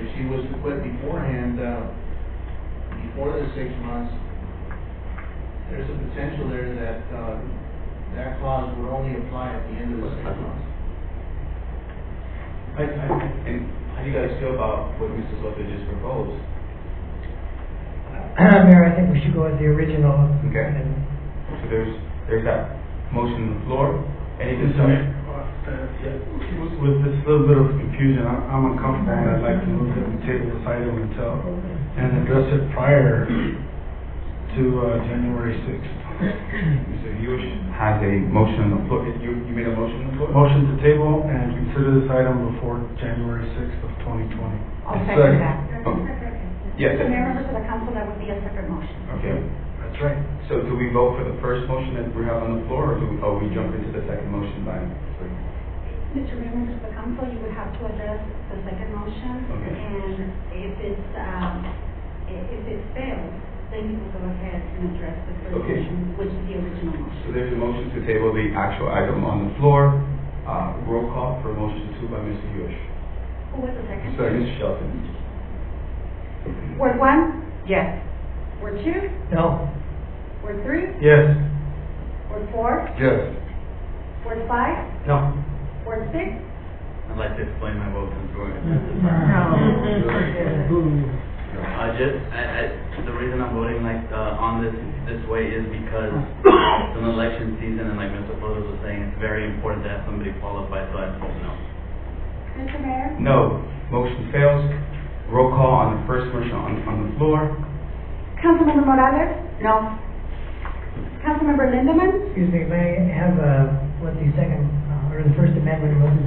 F: if she was to quit beforehand, before the 6 months, there's a potential there that that clause would only apply at the end of the 6 months.
B: And how do you guys feel about what Mr. Soto just proposed?
J: Mayor, I think we should go with the original.
B: Okay. So there's that motion on the floor. Any
N: Mr.
B: discussion?
N: With this little bit of confusion, I'm uncomfortable, and I'd like to move that we table this item and address it prior to January 6th.
B: Mr. Hughes has a motion on the floor. You made a motion on the floor?
N: Motion to table and consider this item before January 6th of 2020.
M: I'll second that.
B: Yes.
A: Mr. Mayor, members of the council, that would be a separate motion.
B: Okay.
N: That's right.
B: So do we vote for the first motion that we have on the floor, or we jump into the second motion by?
A: Mr. Mayor, members of the council, you would have to address the second motion.
B: Okay.
A: And if it fails, then you will go ahead and address the first
B: Okay.
A: motion, which is the original motion.
B: So there's a motion to table the actual item on the floor. Roll call for motion 2 by Mr. Hughes.
A: Who was the second?
B: Mr. Shelton.
A: Ward 1?
M: Yes.
A: Ward 2?
J: No.
A: Ward 3?
N: Yes.
A: Ward 4?
K: Yes.
A: Ward 5?
L: No.
A: Ward 6?
C: I'd like to explain my vote since we're... The reason I'm voting on this way is because it's an election season, and like Mr. Flores was saying, it's very important to have somebody qualified, so I vote no.
A: Mr. Mayor?
B: No. Motion fails. Roll call on the first motion on the floor.
A: Councilmember Morales? No. Councilmember Lindemann?
J: Excuse me, may I have, what the second, or the first amendment was?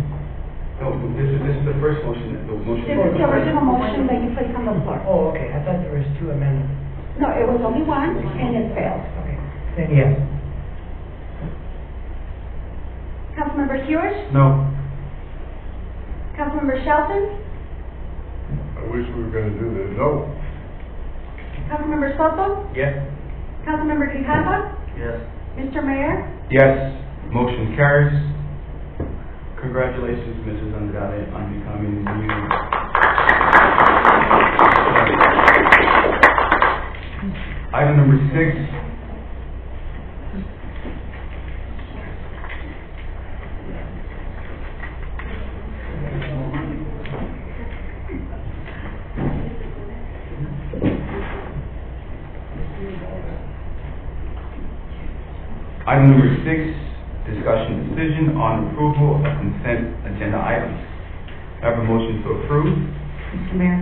B: No, this is the first motion, the motion.
A: This is the original motion that you placed on the floor.
J: Oh, okay, I thought there was 2 amendments.
A: No, it was only one, and it failed.
J: Okay, then yes.
A: Councilmember Hughes?
N: No.
A: Councilmember Shelton?
K: I wish we were gonna do this. No.
A: Councilmember Soto?
L: Yes.
A: Councilmember Grijalva?
C: Yes.
A: Mr. Mayor?
B: Yes. Motion carries. Congratulations, Mrs. Andrade, on becoming the new. Item number 6. Item number 6, discussion decision on approval of consent agenda items. I have a motion to approve.
M: Mr. Mayor,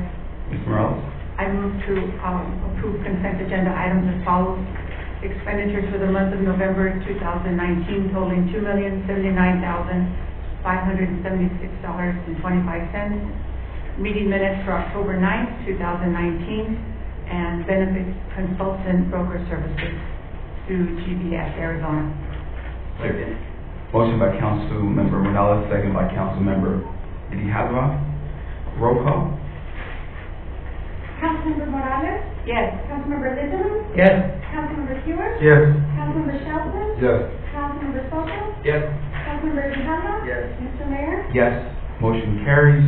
B: Ms. Morales?
M: I move to approve consent agenda items as follows. Expenditures for the month of November 2019 totaling $2,079,576.25. Meeting minutes for October 9th, 2019, and benefits consultant broker services through GBS Arizona.
B: Second. Motion by Councilmember Morales, second by Councilmember Grijalva. Roll call.
A: Councilmember Morales?
M: Yes.
A: Councilmember Lindemann?
J: Yes.
A: Councilmember Stewart?
N: Yes.
A: Councilmember Shelton?
K: Yes.
A: Councilmember Soto?
L: Yes.
A: Councilmember Grijalva?
L: Yes.
A: Mr. Mayor?
B: Yes. Motion carries.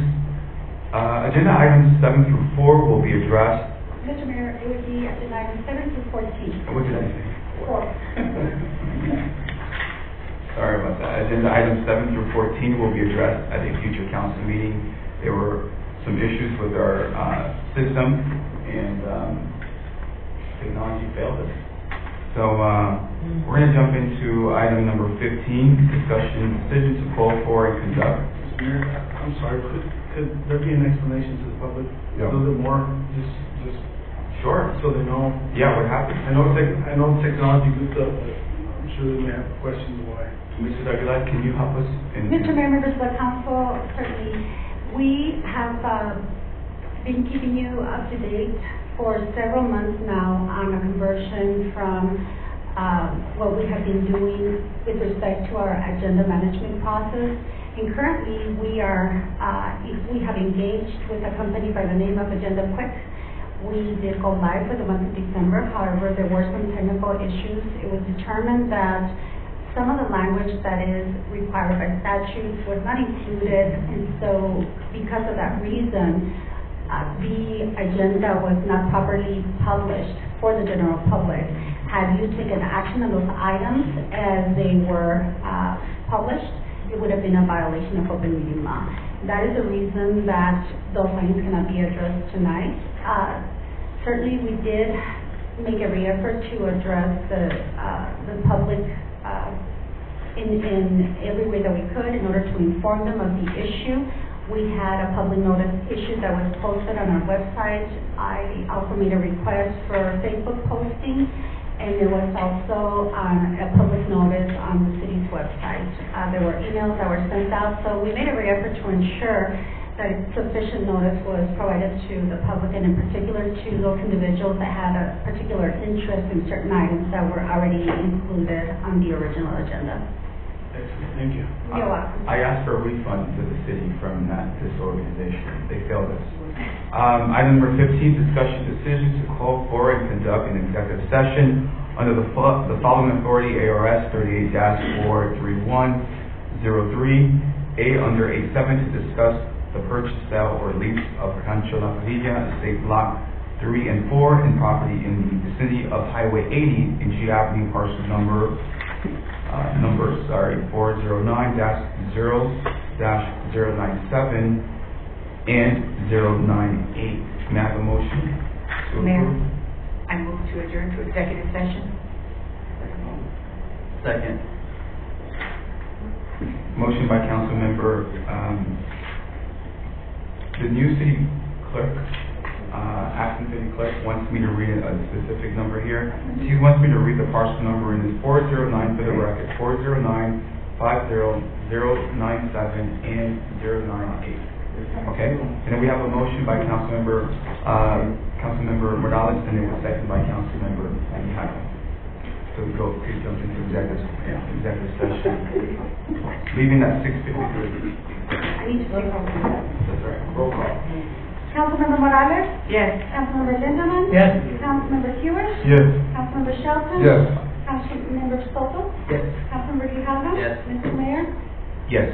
B: Agenda items 7 through 4 will be addressed.
A: Mr. Mayor, it would be agenda items 7 through 14.
B: What did I say?
A: 4.
B: Sorry about that. Agenda items 7 through 14 will be addressed at a future council meeting. There were some issues with our system, and technology failed us. So we're going to jump into item number 15, discussion decision to call for and conduct.
N: Mr. Mayor, I'm sorry, could there be an explanation to the public?
K: Yeah.
N: A little bit more, just
B: Sure.
N: so they know.
B: Yeah, what happened?
N: I know technology goofed up, but I'm sure they may have questions why.
B: Mrs. Aguilar, can you help us?
A: Mr. Mayor, members of the council, certainly, we have been keeping you up to date for several months now on a conversion from what we have been doing with respect to our agenda management process. And currently, we have engaged with a company by the name of Agenda Quick. We did go live for the month of December. However, there were some technical issues. It was determined that some of the language that is required by statutes was not included, and so because of that reason, the agenda was not properly published for the general public. Had you taken action on those items as they were published, it would have been a violation of open meeting law. That is the reason that those items cannot be addressed tonight. Certainly, we did make every effort to address the public in every way that we could in order to inform them of the issue. We had a public notice issue that was posted on our website. I also made a request for Facebook posting, and there was also a public notice on the city's website. There were emails that were sent out, so we made every effort to ensure that sufficient notice was provided to the public, and in particular to those individuals that had a particular interest in certain items that were already included on the original agenda.
N: Excellent, thank you.
A: You're welcome.
B: I asked for a refund to the city from this organization. They failed us. Item number 15, discussion decision to call for and conduct an executive session under the following authority: ARS 38-43103, A under A7, to discuss the purchase, sale, or lease of Rancho La Parrilla, Estate Block 3 and 4, and property in the vicinity of Highway 80 in G Avenue, parcel number 409-0-097 and 098. May I have a motion to
M: Mayor,
B: approve?
M: I move to adjourn to executive session.
C: Second.
B: Motion by Councilmember, the new city clerk, acting city clerk wants me to read a specific number here. She wants me to read the parcel number, and it's 409 for the record, 409-50097 and 098. Okay? And then we have a motion by Councilmember Morales, and it was seconded by Councilmember Grijalva. So we could jump into executive session. Leaving at 6:53.
A: I need to take over.
B: That's right. Roll call.
A: Councilmember Morales?
M: Yes.
A: Councilmember Lindemann?
J: Yes.
A: Councilmember Stewart?
K: Yes.
A: Councilmember Shelton?
K: Yes.
A: Councilmember Soto?
L: Yes.
A: Councilmember Grijalva?
L: Yes.
A: Mr. Mayor?
B: Yes.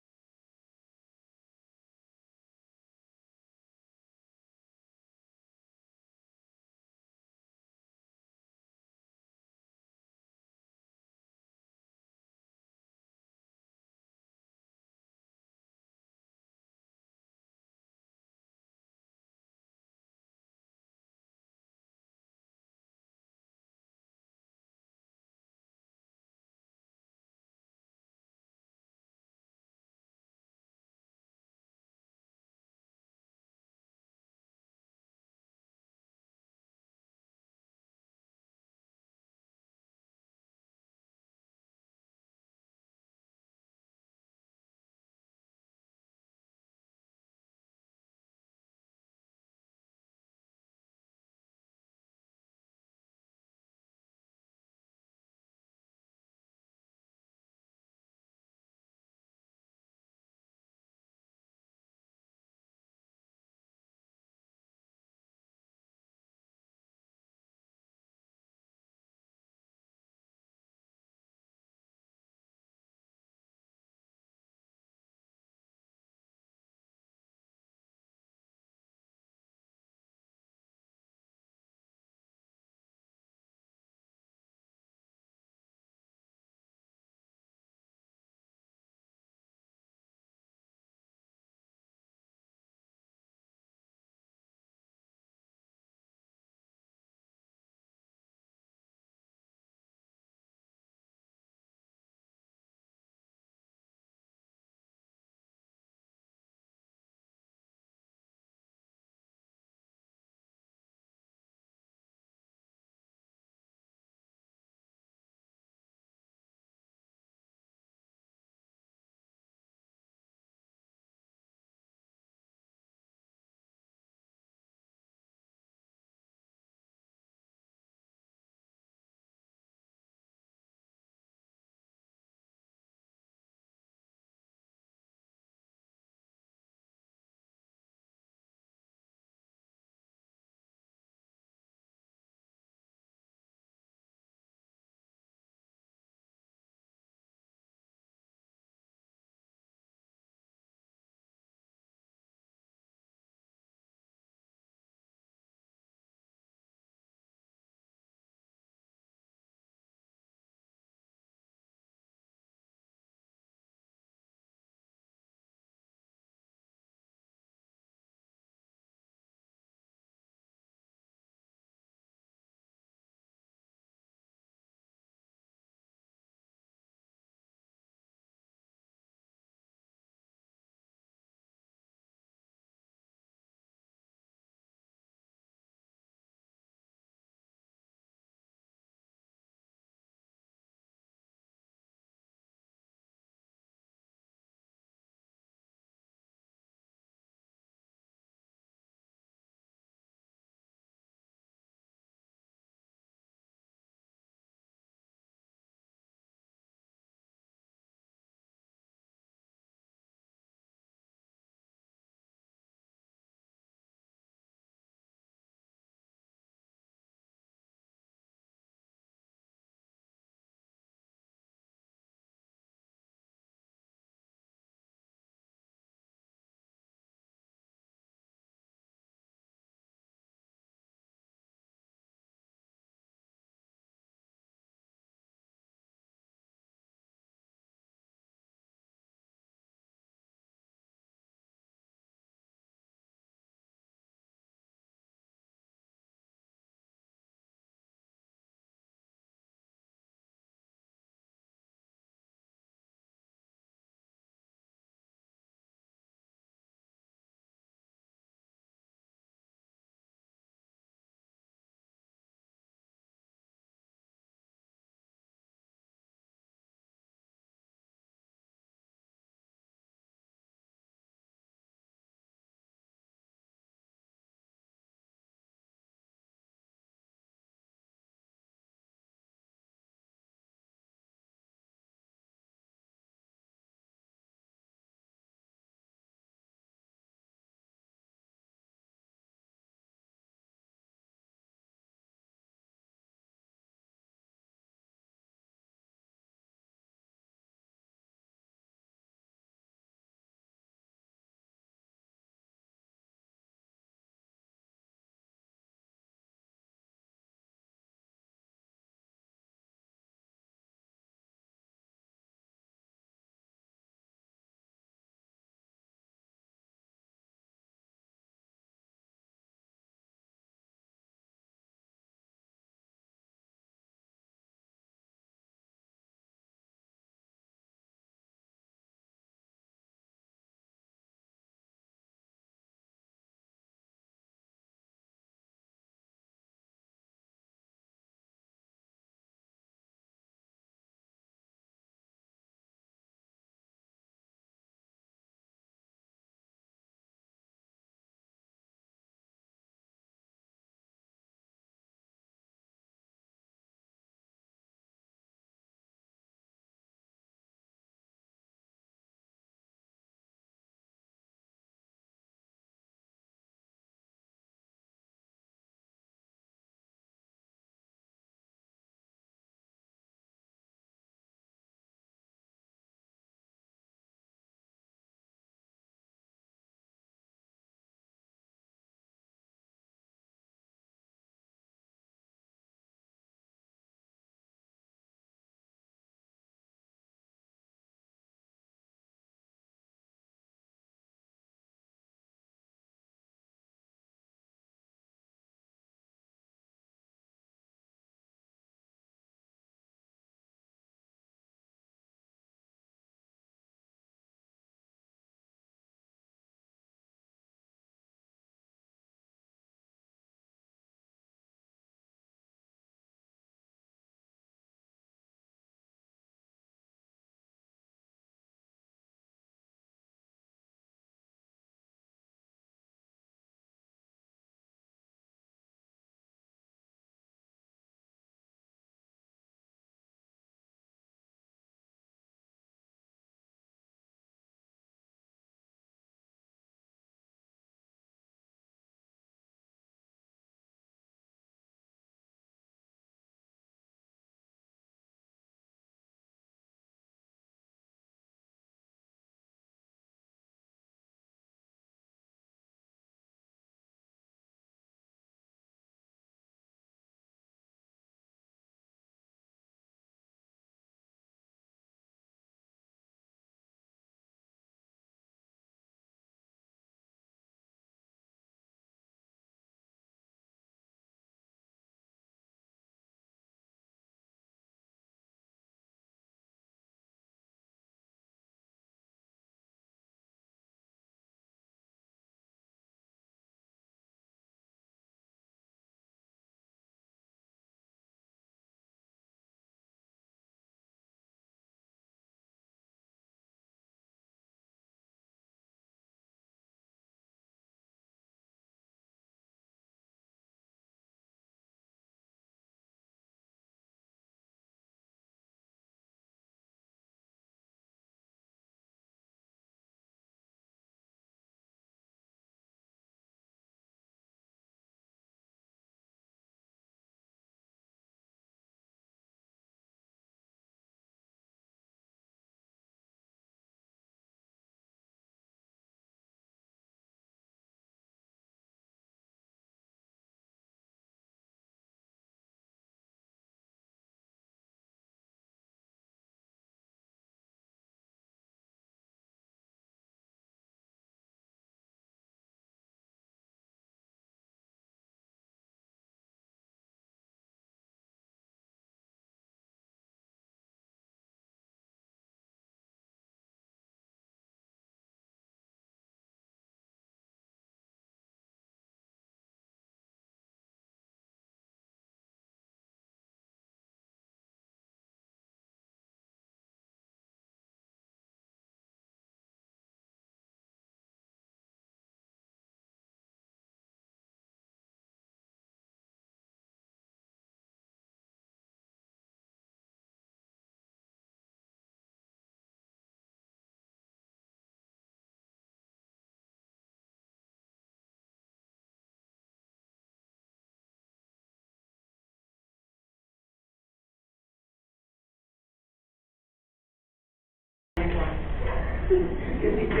B: Chief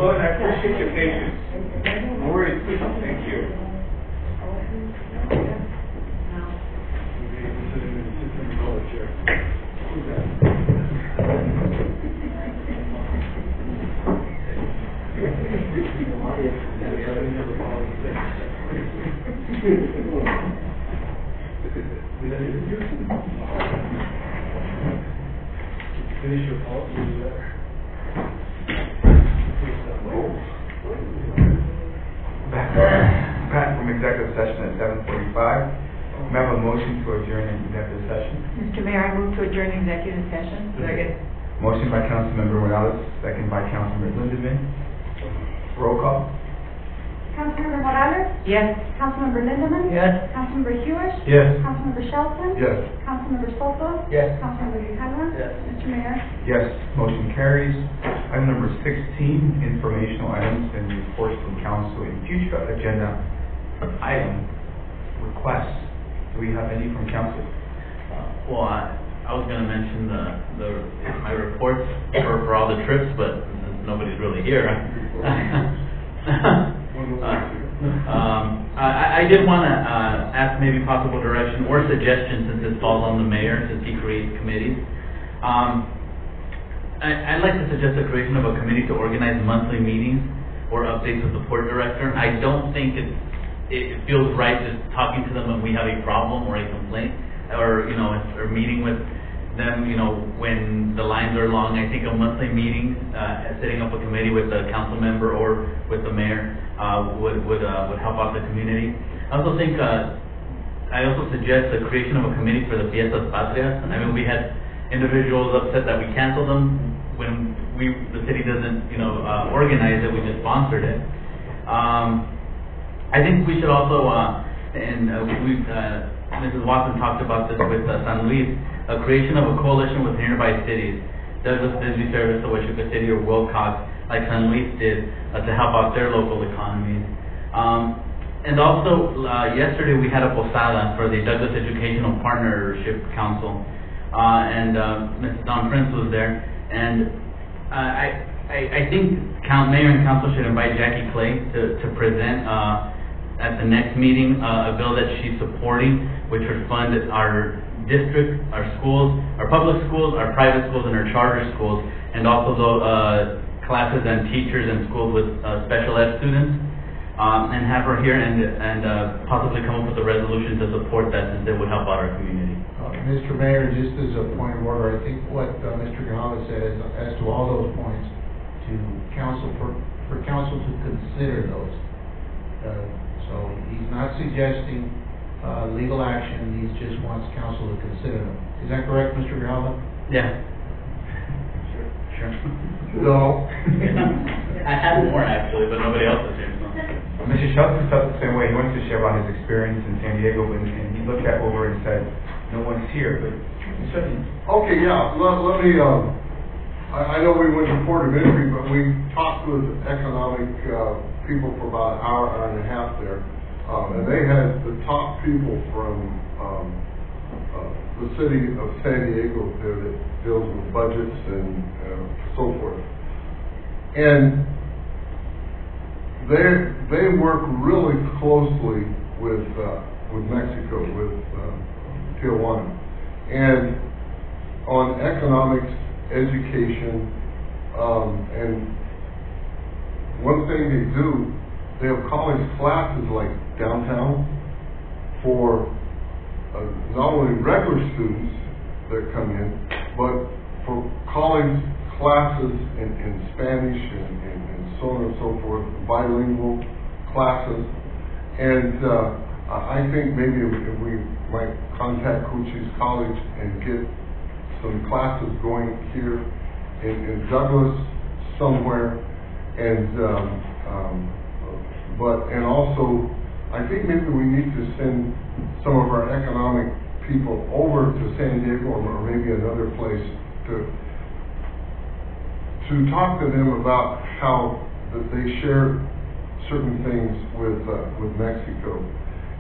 B: Owen, I appreciate your patience. No worries, thank you.
N: Finish your policy letter.
B: Back from executive session at 7:45. May I have a motion to adjourn in executive session?
M: Mr. Mayor, I move to adjourn executive session.
J: Second.
B: Motion by Councilmember Morales, second by Councilmember Lindemann. Roll call.
A: Councilmember Morales?
M: Yes.
A: Councilmember Lindemann?
J: Yes.
A: Councilmember Hewish?
B: Yes.
A: Councilmember Shelton?
K: Yes.
A: Councilmember Soto?
J: Yes.
A: Councilmember Grijalva?
J: Yes.
A: Mr. Mayor?
B: Yes, motion carries. Item number 16, informational items and reports from council and future agenda item requests. Do we have any from council?
C: Well, I was gonna mention my reports for all the trips, but since nobody's really here. I did wanna ask maybe possible direction or suggestion, since it falls on the mayor, since he creates committees. I'd like to suggest the creation of a committee to organize monthly meetings or updates with the port director. I don't think it feels right just talking to them when we have a problem or a complaint, or or meeting with them, when the lines are long. I think a monthly meeting, setting up a committee with a council member or with the mayor, would help out the community. I also think, I also suggest the creation of a committee for the Fiestas Patrias. I mean, we had individuals upset that we canceled them when the city doesn't, organize it, we just sponsored it. I think we should also, Mrs. Watson talked about this with San Luis, a creation of a coalition with nearby cities, Douglas, Bisbee, Service, Huachuca City, or Wilcox, like San Luis did, to help out their local economies. And also, yesterday we had a posada for the Douglas Educational Partnership Council, and Mrs. Don Prince was there, and I think Mayor and Council should invite Jackie Clay to present at the next meeting a bill that she's supporting, which would fund our district, our schools, our public schools, our private schools, and our charter schools, and also the classes and teachers and schools with special ed students, and have her here and possibly come up with a resolution to support that, since it would help out our community.
F: Mr. Mayor, just as a point of order, I think what Mr. Gonzalez said is, as to all those points, to council, for council to consider those. So he's not suggesting legal action, he just wants council to consider them. Is that correct, Mr. Grijalva?
C: Yeah. Sure.
K: No.
C: I had more actually, but nobody else is here.
B: Mr. Shelton felt the same way. He wanted to share about his experience in San Diego, and he looked at over and said, no one's here, but
K: Okay, yeah, let me, I know we went to Port of Entry, but we talked with economic people for about an hour and a half there, and they had the top people from the city of San Diego there that deals with budgets and so forth. And they work really closely with Mexico, with Tijuana, and on economics, education, and one thing they do, they have college classes like downtown for not only regular students that come in, but for college classes in Spanish and so on and so forth, bilingual classes. And I think maybe if we might contact Cochise College and get some classes going here in Douglas somewhere, and and also I think maybe we need to send some of our economic people over to San Diego or maybe another place to talk to them about how that they share certain things with Mexico.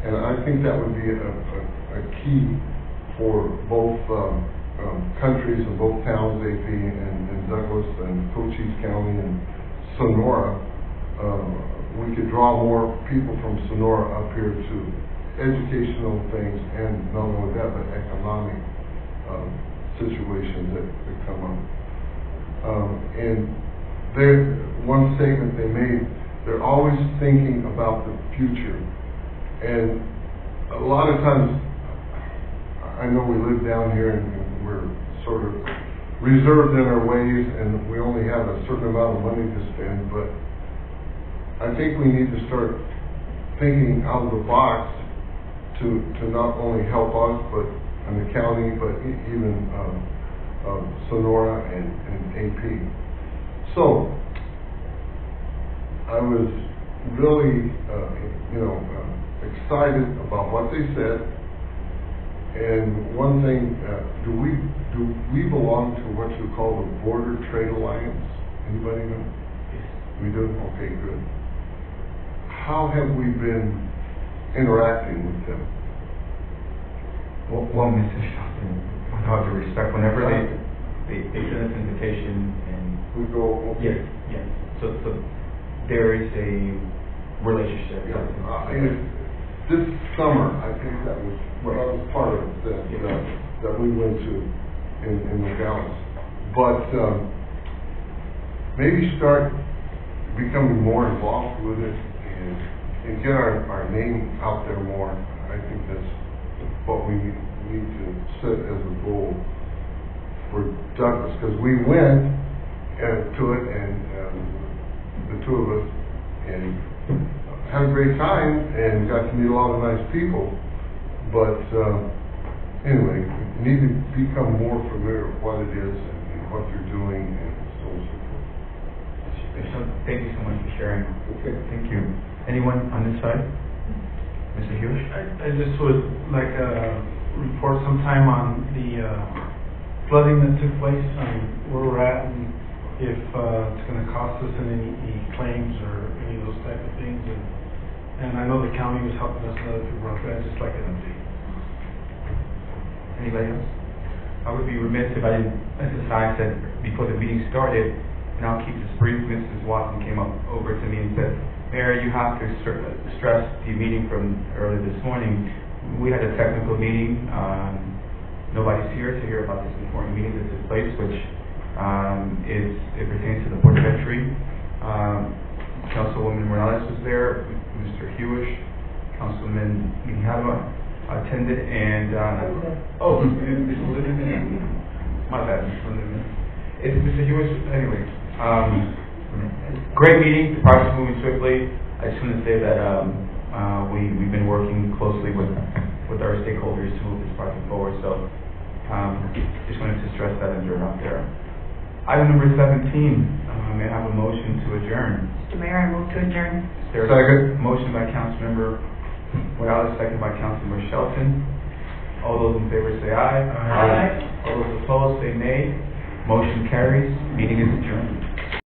K: And I think that would be a key for both countries and both towns, AP and Douglas and Cochise County and Sonora. We could draw more people from Sonora up here to educational things, and not only that, but economic situations that come up. And one statement they made, they're always thinking about the future. And a lot of times, I know we live down here and we're sort of reserved in our ways, and we only have a certain amount of money to spend, but I think we need to start thinking out of the box to not only help us, but in the county, but even Sonora and AP. So, I was really, excited about what they said. And one thing, do we belong to what you call the Border Trade Alliance? Anybody know?
B: Yes.
K: We do? Okay, good. How have we been interacting with them?
B: Well, Mr. Shelton, with all due respect, whenever they send us an invitation and
K: We go, okay.
B: yes. So there is a relationship.
K: This summer, I think that was part of that we went to in Nogales. But maybe start becoming more involved with it and get our name out there more. I think that's what we need to set as a goal for Douglas, because we went to it and the two of us and had a great time and got to meet a lot of nice people. But anyway, you need to become more familiar with what it is and what you're doing and so on and so forth.
B: Thank you so much for sharing.
K: Okay.
B: Thank you. Anyone on this side? Mr. Hughes?
N: I just would like to report some time on the flooding that took place, where we're at, and if it's going to cost us any claims or any of those type of things. And I know the county was helping us and other people, but I'd just like an update.
B: Anybody else? I would be remiss if I didn't emphasize that before the meeting started, and I'll keep this brief, Mrs. Watson came over to me and said, Mayor, you have to stress the meeting from earlier this morning. We had a technical meeting. Nobody's here to hear about this important meeting that took place, which it pertains to the port of entry. Councilwoman Morales was there, Mr. Hewish, Councilman Mihama attended, and my bad, it's Mr. Hewish. Anyway, great meeting. The project's moving swiftly. I just want to say that we've been working closely with our stakeholders to move this project forward. So just wanted to stress that and throw it out there. Item number 17, may I have a motion to adjourn?
M: Mr. Mayor, I move to adjourn.
B: Second. Motion by Councilmember Morales, second by Councilmember Shelton. All those in favor say aye.
M: Aye.
B: All those opposed say nay. Motion carries. Meeting is adjourned.